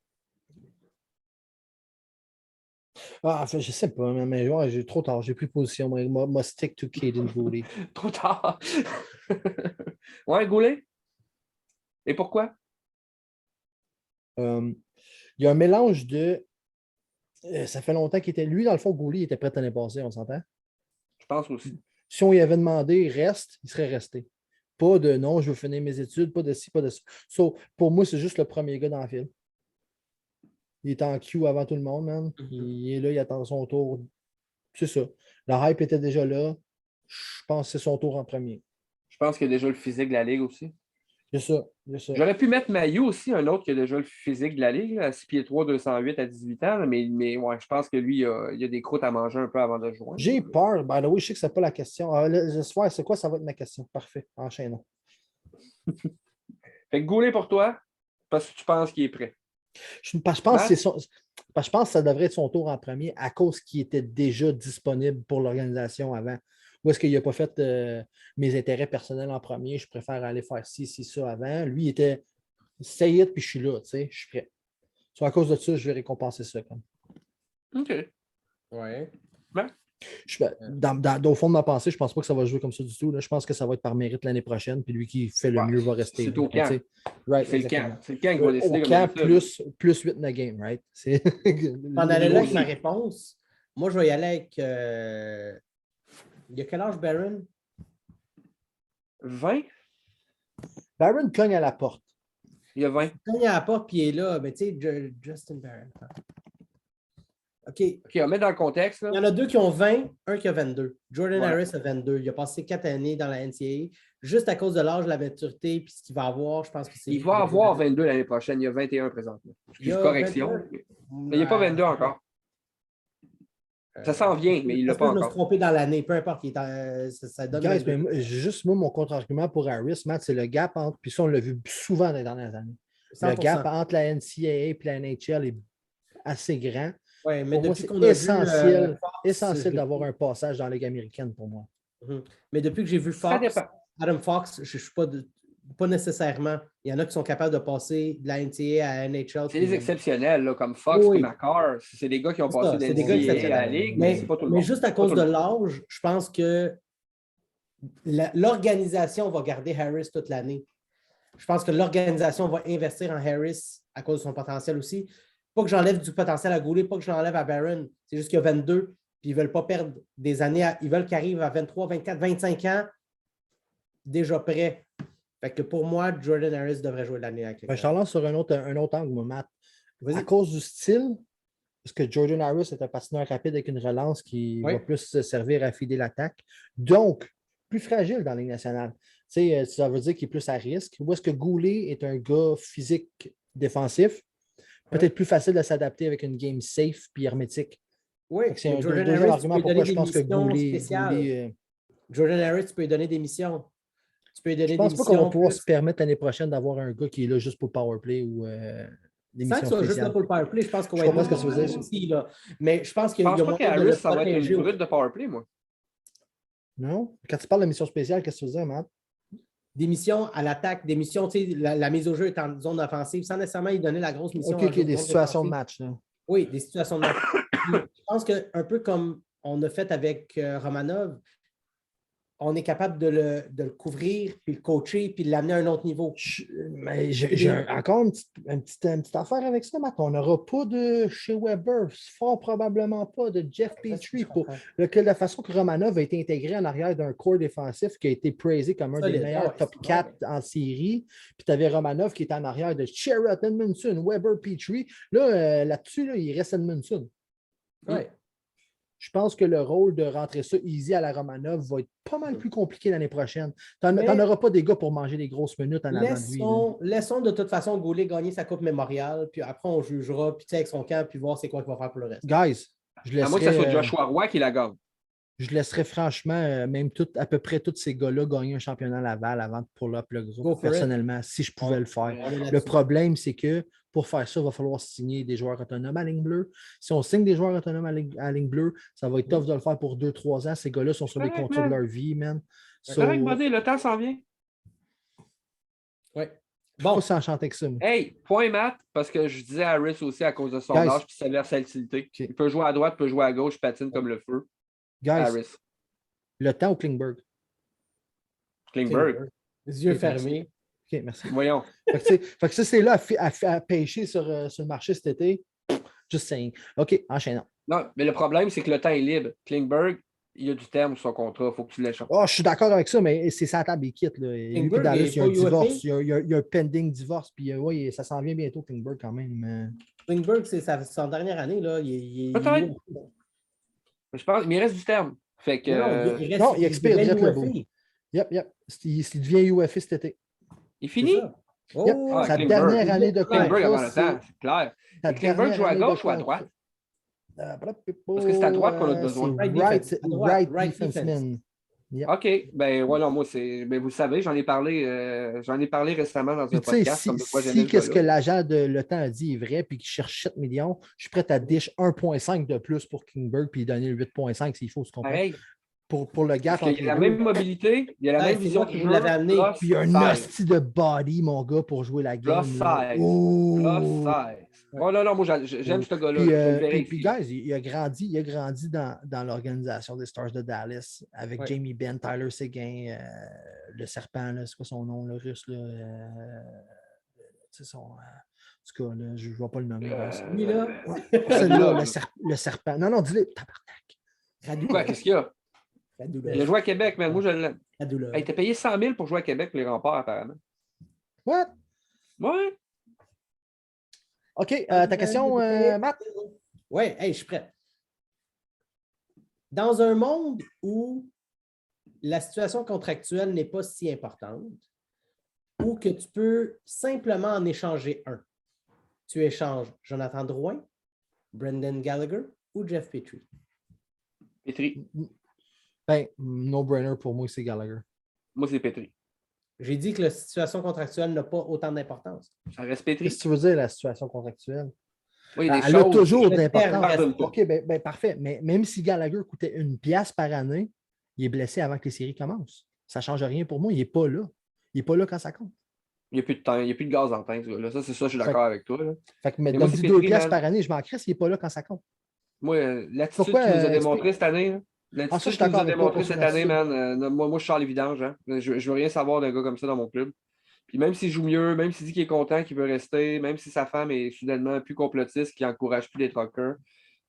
Speaker 3: Enfin, je sais pas, mais j'ai trop tard. J'ai pris position. Moi, stick to Caden Goulet.
Speaker 2: Trop tard. Ouais, Goulet? Et pourquoi?
Speaker 3: Il y a un mélange de. Ça fait longtemps qu'il était. Lui, dans le fond, Goulet, il était prêt à l'année passée, on s'entend?
Speaker 2: Je pense aussi.
Speaker 3: Si on lui avait demandé reste, il serait resté. Pas de non, je veux finir mes études, pas de ci, pas de ça. So, pour moi, c'est juste le premier gars dans le film. Il est en queue avant tout le monde, man. Il est là, il attend son tour. C'est ça. La hype était déjà là. Je pense que c'est son tour en premier.
Speaker 2: Je pense qu'il y a déjà le physique de la Ligue aussi.
Speaker 3: C'est ça.
Speaker 2: J'aurais pu mettre Mailloux aussi, un autre qui a déjà le physique de la Ligue, là, à 6 pieds 3, 208 à 18 ans. Mais ouais, je pense que lui, il a des croûtes à manger un peu avant de jouer.
Speaker 3: J'ai peur. Ben oui, je sais que ce n'est pas la question. C'est quoi, ça va être ma question? Parfait. Enchaînons.
Speaker 2: Fait que Goulet pour toi, parce que tu penses qu'il est prêt.
Speaker 3: Je pense que ça devrait être son tour en premier à cause qu'il était déjà disponible pour l'organisation avant. Ou est-ce qu'il n'a pas fait mes intérêts personnels en premier? Je préfère aller faire ci, ça avant. Lui, il était say it, puis je suis là, tu sais, je suis prêt. Soit à cause de ça, je vais récompenser ça.
Speaker 2: OK.
Speaker 1: Ouais.
Speaker 2: Ben.
Speaker 3: Au fond de ma pensée, je ne pense pas que ça va jouer comme ça du tout. Là. Je pense que ça va être par mérite l'année prochaine, puis lui qui fait le mieux va rester.
Speaker 2: C'est au camp.
Speaker 3: Right,
Speaker 2: c'est le camp qui va décider.
Speaker 3: Au camp, plus 8 in the game, right?
Speaker 1: On allait là avec ma réponse. Moi, je vais y aller avec... Il y a quel âge, Barron?
Speaker 2: 20?
Speaker 3: Barron cogne à la porte.
Speaker 2: Il y a 20.
Speaker 1: Il cogne à la porte, puis il est là. Mais tu sais, Justin Barron. OK,
Speaker 2: on met dans le contexte. Là.
Speaker 1: Il y en a 2 qui ont 20, un qui a 22. Jordan
Speaker 2: Ouais.
Speaker 1: Harris a 22. Il a passé 4 années dans la NCAA. Juste à cause de l'âge, la maturité, puis ce qu'il va avoir, je pense que c'est...
Speaker 2: Il va avoir 22 l'année prochaine. Il y a 21 présentement. Correction. 22. Mais il n'y a pas 22 encore. Ça s'en vient, mais il ne l'a pas encore.
Speaker 1: Je me suis trompé dans l'année, peu importe. Ça donne.
Speaker 3: Guys, mais juste moi, mon contre-argument pour Harris, Matt, c'est le gap entre. Puis ça, on l'a vu souvent dans les dernières années. 100%. Le gap entre la NCAA et la NHL est assez grand.
Speaker 1: Ouais, mais
Speaker 3: Pour moi,
Speaker 1: depuis
Speaker 3: c'est
Speaker 1: qu'on a
Speaker 3: essentiel,
Speaker 1: vu Fox,
Speaker 3: essentiel d'avoir un passage dans la Ligue américaine pour moi.
Speaker 1: Mais depuis que j'ai vu
Speaker 2: Ça
Speaker 1: Fox,
Speaker 2: dépend.
Speaker 1: Adam Fox, je ne suis pas nécessairement. Il y en a qui sont capables de passer de la NCAA à la NHL.
Speaker 2: C'est des exceptionnels, là, comme Fox et McCarr. C'est des gars qui ont passé de
Speaker 1: C'est des gars
Speaker 2: l'NCAA à la Ligue, mais c'est pas tout le monde.
Speaker 1: Mais juste à cause de l'âge, je pense que l'organisation va garder Harris toute l'année. Je pense que l'organisation va investir en Harris à cause de son potentiel aussi. Pas que j'enlève du potentiel à Goulet, pas que je l'enlève à Barron. C'est juste qu'il y a 22, puis ils ne veulent pas perdre des années. Ils veulent qu'il arrive à 23, 24, 25 ans, déjà prêt. Fait que pour moi, Jordan Harris devrait jouer l'année avec les
Speaker 3: Je t'en lance sur un autre angle, moi, Matt.
Speaker 1: Vas-y.
Speaker 3: À cause du style, parce que Jordan Harris est un patineur rapide avec une relance qui va plus servir à filer l'attaque. Donc, plus fragile dans la Ligue nationale. Tu sais, ça veut dire qu'il est plus à risque. Où est-ce que Goulet est un gars physique défensif, peut-être plus facile de s'adapter avec une game safe puis hermétique.
Speaker 1: Oui,
Speaker 3: c'est un
Speaker 1: Jordan
Speaker 3: deuxième
Speaker 1: Harris,
Speaker 3: argument pourquoi je pense que Goulet.
Speaker 1: Jordan Harris, tu peux lui donner des missions.
Speaker 3: Je ne pense pas qu'on va pouvoir se permettre l'année prochaine d'avoir un gars qui est là juste pour le powerplay ou des missions spéciales. Sans que ce soit juste là
Speaker 1: pour le powerplay, je pense qu'on va
Speaker 3: être là. Ce que tu veux dire.
Speaker 1: Aussi, là. Mais je pense qu'il
Speaker 2: y a moyen de le ça va être une brute de powerplay, moi.
Speaker 3: Non? Quand tu parles de mission spéciale, qu'est-ce que tu veux dire, Matt?
Speaker 1: Des missions à l'attaque, des missions, tu sais, la mise au jeu est en zone offensive, sans nécessairement y donner la grosse mission.
Speaker 3: OK, des situations de match. Là.
Speaker 1: Oui, des situations de match. Je pense qu'un peu comme on a fait avec Romanov, on est capable de le couvrir, puis le coacher, puis de l'amener à un autre niveau.
Speaker 3: Mais j'ai encore une petite affaire avec ça, Matt. On n'aura pas de chez Weber, fort probablement pas de Jeff Petrie. La façon que Romanov a été intégré en arrière d'un corps défensif qui a été praisé comme un des meilleurs top 4 en série. Puis tu avais Romanov qui était en arrière de Sherrod, Edmondson, Weber, Petrie. Là-dessus, il reste Edmondson.
Speaker 1: Oui.
Speaker 3: Je pense que le rôle de rentrer ça easy à la Romanov va être pas mal plus compliqué l'année prochaine. Tu n'en auras pas des gars pour manger des grosses minutes en avant de lui.
Speaker 1: Laissons de toute façon Goulet gagner sa Coupe mémoriale, puis après on jugera, puis avec son camp, puis voir c'est quoi qu'il va faire pour le reste.
Speaker 3: Guys, je laisserai...
Speaker 2: À moins que ce soit Joshua Roy qui la gagne.
Speaker 3: Je laisserais franchement même à peu près tous ces gars-là gagner un championnat Laval avant de pull-up le groupe, personnellement, si je pouvais le faire. Le problème, c'est que pour faire ça, il va falloir signer des joueurs autonomes à ligne bleue. Si on signe des joueurs autonomes à ligne bleue, ça va être tough de le faire pour 2-3 ans. Ces gars-là sont sur les contrats de leur vie, man.
Speaker 2: Correct, buddy, le temps s'en vient.
Speaker 1: Oui.
Speaker 3: Bon. Je suis pas si enchanté que ça. Moi.
Speaker 2: Hey, point Matt, parce que je disais Harris aussi à cause de son âge et sa versatilité. Okay. Il peut jouer à droite, il peut jouer à gauche, il patine comme le feu.
Speaker 3: Guys, Harris. Le temps ou Klingberg?
Speaker 2: Klingberg.
Speaker 1: Les yeux fermés.
Speaker 3: OK, merci.
Speaker 2: Voyons.
Speaker 3: Fait que ça, c'est là à pêcher sur le marché cet été. Just saying. OK, enchaînons.
Speaker 2: Non, mais le problème, c'est que le temps est libre. Klingberg, il y a du terme sur son contrat. Il faut que tu l'échanges.
Speaker 3: Oh, je suis d'accord avec ça, mais c'est sa table, il quitte. Là. Il y a un divorce. Il y a un pending divorce. Puis oui, ça s'en vient bientôt, Klingberg, quand même.
Speaker 1: Klingberg, c'est sa dernière année. Là.
Speaker 2: Peut-être. Je pense, mais il reste du terme. Fait que,
Speaker 3: non, il expire direct le beau. Yep. Il devient UFA cet été.
Speaker 2: Il finit?
Speaker 3: Sa dernière année de contrat.
Speaker 2: Klingberg avant le temps, c'est clair. Klingberg joue à gauche ou à droite? Parce que c'est à droite qu'on a besoin.
Speaker 3: Right defenseman.
Speaker 2: Yep. OK. Ben voilà, moi, ben, vous le savez, j'en ai parlé récemment dans un podcast.
Speaker 3: Si qu'est-ce que l'agent de Le Temps a dit est vrai puis qu'il cherche 7 millions, je suis prêt à dish 1,5 de plus pour Klingberg puis donner 8,5 s'il faut, ce qu'on peut. Pour le gap.
Speaker 2: Il y a la même mobilité, il y a la même vision
Speaker 1: qu'il l'avait amené.
Speaker 3: Puis il y a un hostie de body, mon gars, pour jouer la game.
Speaker 2: Plus 16. Oh non, moi j'aime ce gars-là.
Speaker 3: Puis guys, il a grandi dans l'organisation des Stars de Dallas avec Jamie Benn, Tyler Seguin, le serpent, c'est quoi son nom, le russe, là? C'est son. En tout cas, là, je ne vois pas le nommer.
Speaker 1: Lui-là.
Speaker 3: Le serpent. Non, dis-le, tabarnak.
Speaker 2: Quoi, qu'est-ce qu'il y a? Il a joué à Québec, mais moi je l'aime. Il t'a payé 100 000 pour jouer à Québec pour les remparts, apparemment.
Speaker 3: What?
Speaker 2: Ouais.
Speaker 3: OK, ta question, Matt?
Speaker 1: Oui, je suis prêt. Dans un monde où la situation contractuelle n'est pas si importante, ou que tu peux simplement en échanger un, tu échanges Jonathan Drouin, Brendan Gallagher ou Jeff Petrie?
Speaker 2: Petrie.
Speaker 3: Ben, no-brainer pour moi, c'est Gallagher.
Speaker 2: Moi, c'est Petrie.
Speaker 1: J'ai dit que la situation contractuelle n'a pas autant d'importance.
Speaker 2: Ça reste Petrie.
Speaker 3: Qu'est-ce que tu veux dire, la situation contractuelle?
Speaker 2: Oui, des
Speaker 3: Elle a
Speaker 2: choses.
Speaker 3: toujours
Speaker 1: Le
Speaker 3: d'importance.
Speaker 1: terme
Speaker 3: OK, ben, parfait. Mais même si Gallagher coûtait 1$ par année, il est blessé avant que les séries commencent. Ça ne change rien pour moi. Il n'est pas là. Il n'est pas là quand ça compte.
Speaker 2: Il n'y a plus de temps, il n'y a plus de gaz en tank, là. Ça, c'est ça, je suis d'accord avec toi. Là.
Speaker 3: Fait que, mais
Speaker 2: Mais moi,
Speaker 3: donne-lui
Speaker 2: c'est
Speaker 3: 2$
Speaker 2: Petri, man.
Speaker 3: par année, je m'en crisse, il n'est pas là quand ça compte.
Speaker 2: Moi, l'attitude
Speaker 3: Pourquoi
Speaker 2: qu'il nous a démontré cette année, là,
Speaker 3: Ah, ça, je
Speaker 2: l'attitude
Speaker 3: suis
Speaker 2: qu'il nous
Speaker 3: d'accord
Speaker 2: a
Speaker 3: avec toi
Speaker 2: démontré
Speaker 3: pour son
Speaker 2: cette année,
Speaker 3: attitude.
Speaker 2: man, moi, je sors les vidanges. Hein. Je veux rien savoir d'un gars comme ça dans mon club. Puis même s'il joue mieux, même s'il dit qu'il est content, qu'il veut rester, même si sa femme est soudainement plus complotiste, qui n'encourage plus les truckers,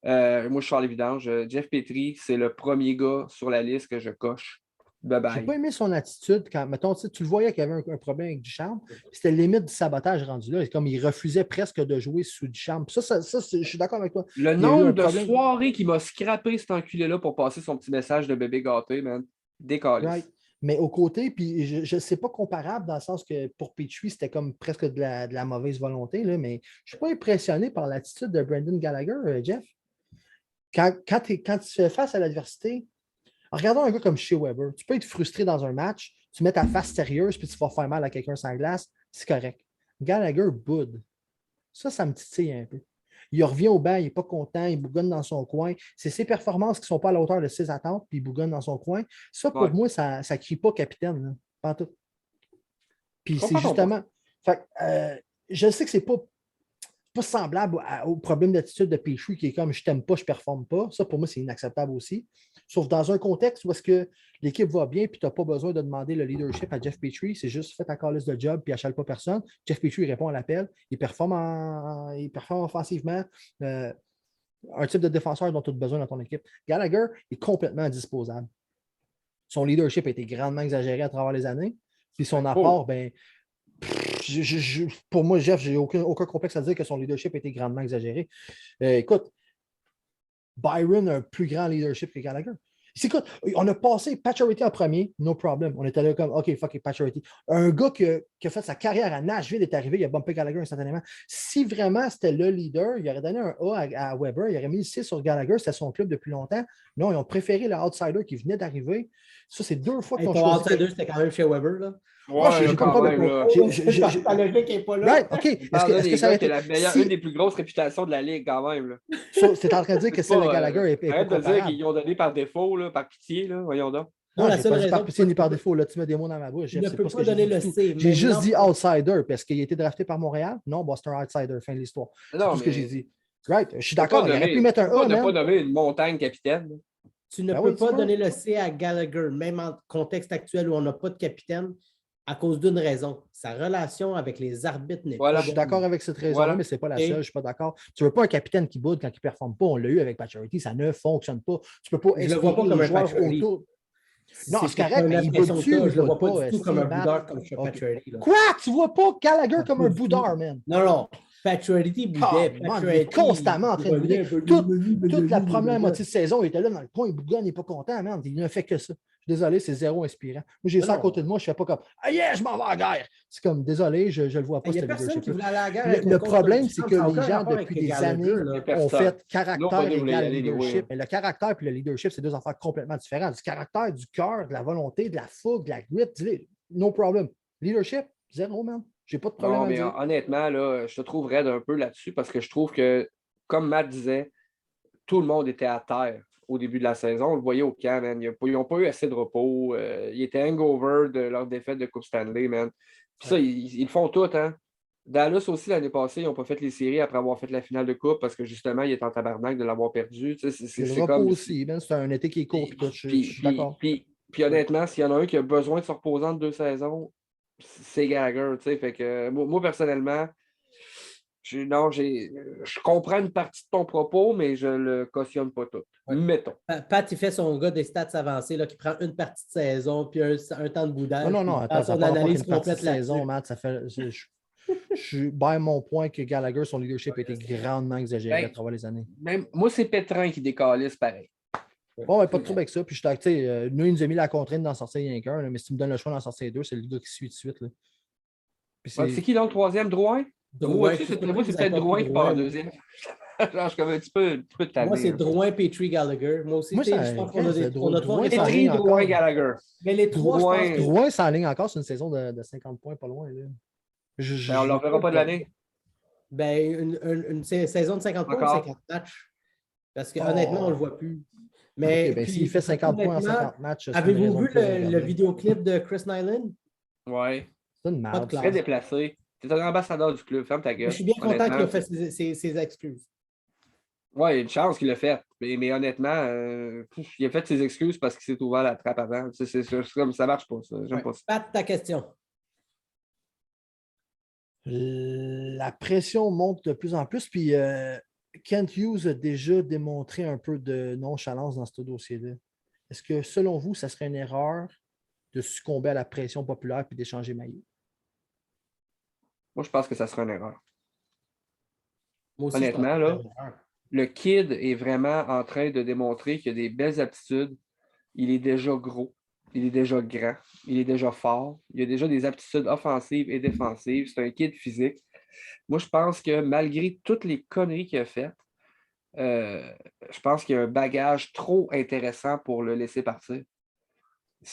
Speaker 2: moi, je sors les vidanges. Jeff Petri, c'est le premier gars sur la liste que je coche. Bye
Speaker 3: J'ai
Speaker 2: bye.
Speaker 3: pas aimé son attitude quand, mettons, tu le voyais qu'il y avait un problème avec Ducharme. C'était le limite du sabotage rendu là. Comme il refusait presque de jouer sous Ducharme. Ça, je suis d'accord avec toi.
Speaker 2: Le
Speaker 3: Il y a eu
Speaker 2: nombre
Speaker 3: un
Speaker 2: de
Speaker 3: problème.
Speaker 2: soirées qui m'a scrappé cet enculé-là pour passer son petit message de bébé gâté, man. Décalisse.
Speaker 3: Right. Mais au côté, puis je ne sais pas comparable dans le sens que pour Petrie, c'était comme presque de la mauvaise volonté, là, mais je ne suis pas impressionné par l'attitude de Brendan Gallagher, Jeff. Quand tu fais face à l'adversité, regardons un gars comme Shea Weber. Tu peux être frustré dans un match, tu mets ta face sérieuse puis tu vas faire mal à quelqu'un sans glace, c'est correct. Gallagher boude. Ça me titille un peu. Il revient au banc, il n'est pas content, il bougonne dans son coin. C'est ses performances qui ne sont pas à la hauteur de ses attentes, puis il bougonne dans son coin. Ça, pour moi, ça ne crie pas capitaine. Là. Pas tout. Puis c'est justement. Fait, je sais que c'est pas semblable au problème d'attitude de Petrie qui est comme je t'aime pas, je performe pas. Ça, pour moi, c'est inacceptable aussi. Sauf dans un contexte où est-ce que l'équipe va bien puis tu n'as pas besoin de demander le leadership à Jeff Petrie. C'est juste fais ta calice de job puis achale pas personne. Jeff Petrie répond à l'appel. Il performe offensivement. Un type de défenseur dont tu as besoin dans ton équipe. Gallagher est complètement indisposable. Son leadership a été grandement exagéré à travers les années. Puis son apport, ben, pour moi, Jeff, j'ai aucun complexe à dire que son leadership a été grandement exagéré. Écoute, Byron a un plus grand leadership que Gallagher. Écoute, on a passé Pacioretty en premier, no problem. On était là comme, OK, fuck it, Pacioretty. Un gars qui a fait sa carrière à Nashville est arrivé, il a bumpé Gallagher instantanément. Si vraiment c'était le leader, il aurait donné un A à Weber, il aurait mis le 6 sur Gallagher, c'était son club depuis longtemps. Non, ils ont préféré le outsider qui venait d'arriver. Ça, c'est 2 fois qu'ils ont choisi.
Speaker 1: Ton outsider, c'était quand même chez Weber, là.
Speaker 2: Ouais, j'ai quand même, là.
Speaker 1: Ta logique n'est pas là.
Speaker 3: Right, OK. Est-ce que ça aurait été
Speaker 2: une des plus grosses réputations de la Ligue, quand même, là.
Speaker 3: C'est en train de dire que celle de Gallagher est
Speaker 2: arrête
Speaker 3: pas
Speaker 2: de dire qu'ils ont donné par défaut, là, par pitié, là. Voyons donc.
Speaker 3: Non, la seule raison. Par pitié ni par défaut, là, tu mets des mots dans ma bouche.
Speaker 1: Je ne peux pas donner le C.
Speaker 3: J'ai juste dit outsider parce qu'il a été drafté par Montréal. Non, bon, c'est un outsider, fin de l'histoire. C'est tout ce que j'ai dit. Right, je suis d'accord. Il aurait pu mettre un A.
Speaker 2: Tu ne peux pas nommer une montagne capitaine.
Speaker 1: Tu ne peux pas donner le C à Gallagher, même en contexte actuel où on n'a pas de capitaine, à cause d'une raison. Sa relation avec les arbitres n'est pas.
Speaker 3: Je suis d'accord avec cette raison-là, mais ce n'est pas la seule. Je ne suis pas d'accord. Tu ne veux pas un capitaine qui boude quand il ne performe pas. On l'a eu avec Pacioretty. Ça ne fonctionne pas. Tu ne peux pas
Speaker 1: je le vois pas comme un Pacioretty.
Speaker 3: Non, c'est correct, mais il boude dessus.
Speaker 1: Je ne le vois pas du tout comme un boudeur comme Pacioretty.
Speaker 3: Quoi? Tu ne vois pas Gallagher comme un boudeur, man?
Speaker 1: Non. Pacioretty boudait.
Speaker 3: Il est constamment en train de bouder. Toute la première moitié de saison, il était là dans le coin, il bougonne, il n'est pas content, man. Il ne fait que ça. Je suis désolé, c'est zéro inspirant. Moi, j'ai ça à côté de moi, je ne fais pas comme « Ah yeah, je m'en vais à la guerre! » C'est comme « Désolé, je ne le vois pas, ce leadership. » Le problème, c'est que les gens, depuis des années, ont fait caractère égal leadership. Mais le caractère et le leadership, c'est deux affaires complètement différentes. Du caractère, du cœur, de la volonté, de la fougue, de la grit, no problem. Leadership, zéro, man. J'ai pas de problème
Speaker 2: à dire. Honnêtement, là, je te trouve raide un peu là-dessus parce que je trouve que, comme Matt disait, tout le monde était à terre au début de la saison. On le voyait au camp, man. Ils n'ont pas eu assez de repos. Ils étaient hangover de leur défaite de Coupe Stanley, man. Puis ça, ils le font tout, hein. Dallas aussi, l'année passée, ils n'ont pas fait les séries après avoir fait la finale de Coupe parce que justement, ils étaient en tabarnak de l'avoir perdu. C'est
Speaker 3: le repos comme... aussi, man. C'est un été qui est court. Je suis d'accord.
Speaker 2: Puis honnêtement, s'il y en a un qui a besoin de se reposer entre 2 saisons, c'est Gallagher, tu sais. Fait que moi, personnellement, je comprends une partie de ton propos, mais je le cautionne pas tout. Ouais. Mettons.
Speaker 1: Pat, il fait son gars des stats avancés, là, qui prend une partie de saison, puis un temps de boudage.
Speaker 3: Non, attends, son analyse complète de saison, Matt, ça fait... Je suis bien mon point que Gallagher, son leadership a été grandement exagéré à travers les années.
Speaker 2: Même, moi, c'est Pétrin qui décalisse pareil.
Speaker 3: Bon, pas de trouble avec ça. Puis, nous, il nous a mis la contrainte d'en sortir rien qu'un. Mais si tu me donnes le choix d'en sortir 2, c'est le gars qui suit de suite. Là.
Speaker 2: C'est qui donc le troisième? Drouin? Moi, c'est peut-être Drouin qui part en deuxième. Je suis comme un petit peu de tanné.
Speaker 1: Moi, c'est Drouin, Petrie, Gallagher. Moi aussi, je pense qu'on a trois
Speaker 2: Petrie, Drouin, Gallagher.
Speaker 1: Mais les trois,
Speaker 3: Drouin s'enligne encore sur une saison de 50 points, pas loin. Là.
Speaker 2: On ne le reverra pas de l'année.
Speaker 1: Ben, une saison de 50 points ou
Speaker 2: Encore?
Speaker 1: 50 matchs? Parce que honnêtement, on ne le voit plus. Mais
Speaker 3: OK, ben,
Speaker 1: puis,
Speaker 3: s'il fait 50 points en
Speaker 1: honnêtement,
Speaker 3: 50 matchs, c'est une
Speaker 1: avez-vous
Speaker 3: raison
Speaker 1: vu
Speaker 3: de plus à
Speaker 1: le
Speaker 3: regarder.
Speaker 1: vidéoclip de Chris Nyland?
Speaker 2: Ouais.
Speaker 3: C'est une
Speaker 1: Pas de
Speaker 3: merde.
Speaker 1: classe.
Speaker 2: Très déplacé. T'es un ambassadeur du club, ferme ta
Speaker 1: Je
Speaker 2: gueule.
Speaker 1: suis bien content qu'il
Speaker 2: Honnêtement,
Speaker 1: a fait ses excuses.
Speaker 2: ouais, il y a une chance qu'il l'a fait. Mais honnêtement, il a fait ses excuses parce qu'il s'est ouvert la trappe avant. Comme ça marche pas, ça. J'aime
Speaker 1: Ouais.
Speaker 2: pas ça.
Speaker 1: Pat, ta question.
Speaker 3: La pression monte de plus en plus, puis Kent Hughes a déjà démontré un peu de nonchalance dans ce dossier-là. Est-ce que, selon vous, ça serait une erreur de succomber à la pression populaire et d'échanger Maillot?
Speaker 2: Moi, je pense que ça serait une erreur.
Speaker 1: Moi aussi, je pense
Speaker 2: Honnêtement,
Speaker 1: que c'est
Speaker 2: là,
Speaker 1: une erreur.
Speaker 2: le kid est vraiment en train de démontrer qu'il a des belles aptitudes. Il est déjà gros. Il est déjà grand. Il est déjà fort. Il a déjà des aptitudes offensives et défensives. C'est un kid physique. Moi, je pense que malgré toutes les conneries qu'il a faites, je pense qu'il y a un bagage trop intéressant pour le laisser partir.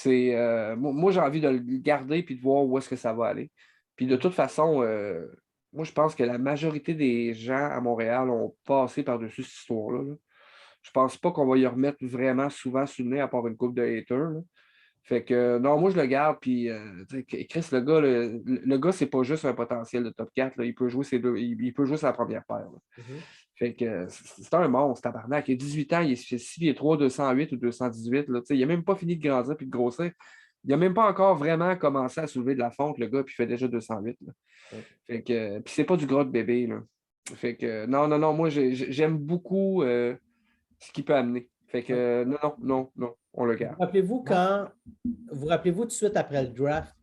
Speaker 2: Moi, j'ai envie de le garder et de voir où est-ce que ça va aller. Puis de toute façon, moi, je pense que la majorité des gens à Montréal ont passé par-dessus cette histoire-là. Là. Je pense pas qu'on va y remettre vraiment souvent sur le nez à part une coupe de haters. Là. Fait que non, moi je le garde. Puis Chris, le gars, c'est pas juste un potentiel de top 4. Là. Il peut jouer il peut jouer sa première paire. Fait que c'est un monstre, tabarnak. Il a 18 ans, il fait 6 pieds 3, 208 ou 218. Là. Il n'a même pas fini de grandir puis de grossir. Il n'a même pas encore vraiment commencé à soulever de la fonte, le gars, puis il fait déjà 208. Là. Fait que, puis c'est pas du gros de bébé. Là. Fait que non, moi j'aime beaucoup ce qu'il peut amener. Fait que non, on le garde.
Speaker 1: Vous rappelez-vous tout de suite après le draft,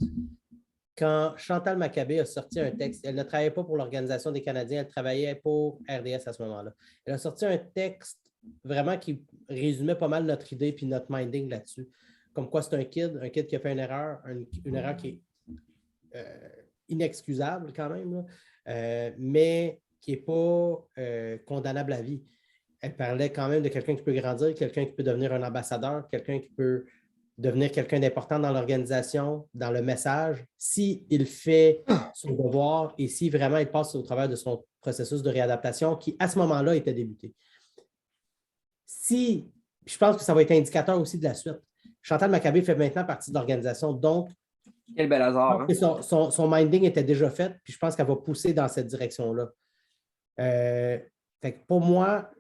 Speaker 1: quand Chantal Maccabé a sorti un texte, elle ne travaillait pas pour l'Organisation des Canadiens, elle travaillait pour RDS à ce moment-là. Elle a sorti un texte vraiment qui résumait pas mal notre idée puis notre minding là-dessus. Comme quoi c'est un kid qui a fait une erreur, une erreur qui est inexcusable quand même, là, mais qui n'est pas condamnable à vie. Elle parlait quand même de quelqu'un qui peut grandir, quelqu'un qui peut devenir un ambassadeur, quelqu'un qui peut devenir quelqu'un d'important dans l'organisation, dans le message, s'il fait son devoir et si vraiment il passe au travers de son processus de réadaptation qui, à ce moment-là, était débuté. Je pense que ça va être indicateur aussi de la suite. Chantal Maccabé fait maintenant partie de l'organisation, donc
Speaker 2: quel bel hasard.
Speaker 1: Hein? Son minding était déjà fait, puis je pense qu'elle va pousser dans cette direction-là. Fait que pour moi,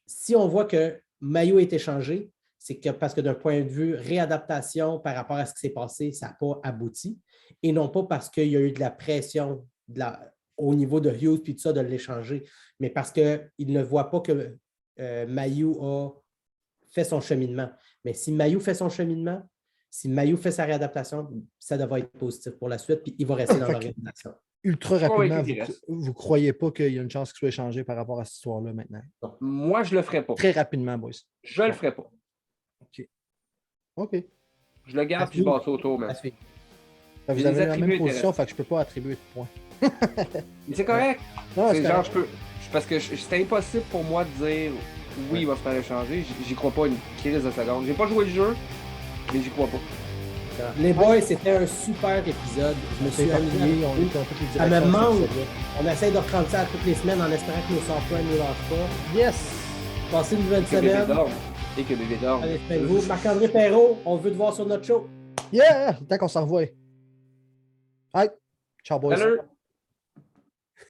Speaker 1: si on voit que Maillot est échangé, c'est que parce que d'un point de vue réadaptation par rapport à ce qui s'est passé, ça n'a pas abouti. Et non pas parce qu'il y a eu de la pression au niveau de Hughes puis tout ça de l'échanger, mais parce qu'il ne voit pas que Maillot a fait son cheminement. Mais si Maillot fait son cheminement, si Maillot fait sa réadaptation, ça devrait être positif pour la suite, puis il va rester dans l'organisation.
Speaker 3: Ultra rapidement, vous ne croyez pas qu'il y a une chance qu'il soit échangé par rapport à cette histoire-là maintenant?
Speaker 2: Non. Moi, je ne le ferai pas.
Speaker 3: Très rapidement, boys.
Speaker 2: Je ne le ferai pas.
Speaker 3: OK.
Speaker 2: Je le garde et je passe autour, même.
Speaker 3: Vous avez la même position, fait que je ne peux pas attribuer de points.
Speaker 2: Mais c'est correct.
Speaker 3: Non,
Speaker 2: c'est genre, parce que c'est impossible pour moi de dire oui, il va se faire échanger. J'y crois pas une crise de seconde. J'ai pas joué le jeu, mais j'y crois pas.
Speaker 1: Les boys, c'était un super épisode. Je me suis amusé. Ça me manque. On essaie de reprendre ça toutes les semaines en espérant que nos softwares ne nous lâchent pas.
Speaker 3: Yes!
Speaker 1: Passez une nouvelle semaine.
Speaker 2: Et que bébé dorme.
Speaker 1: Allez, Marc-André Perrault, on veut te voir sur notre show.
Speaker 3: Yeah! Tant qu'on s'en revoit. Bye! Ciao, boys.
Speaker 2: Salut!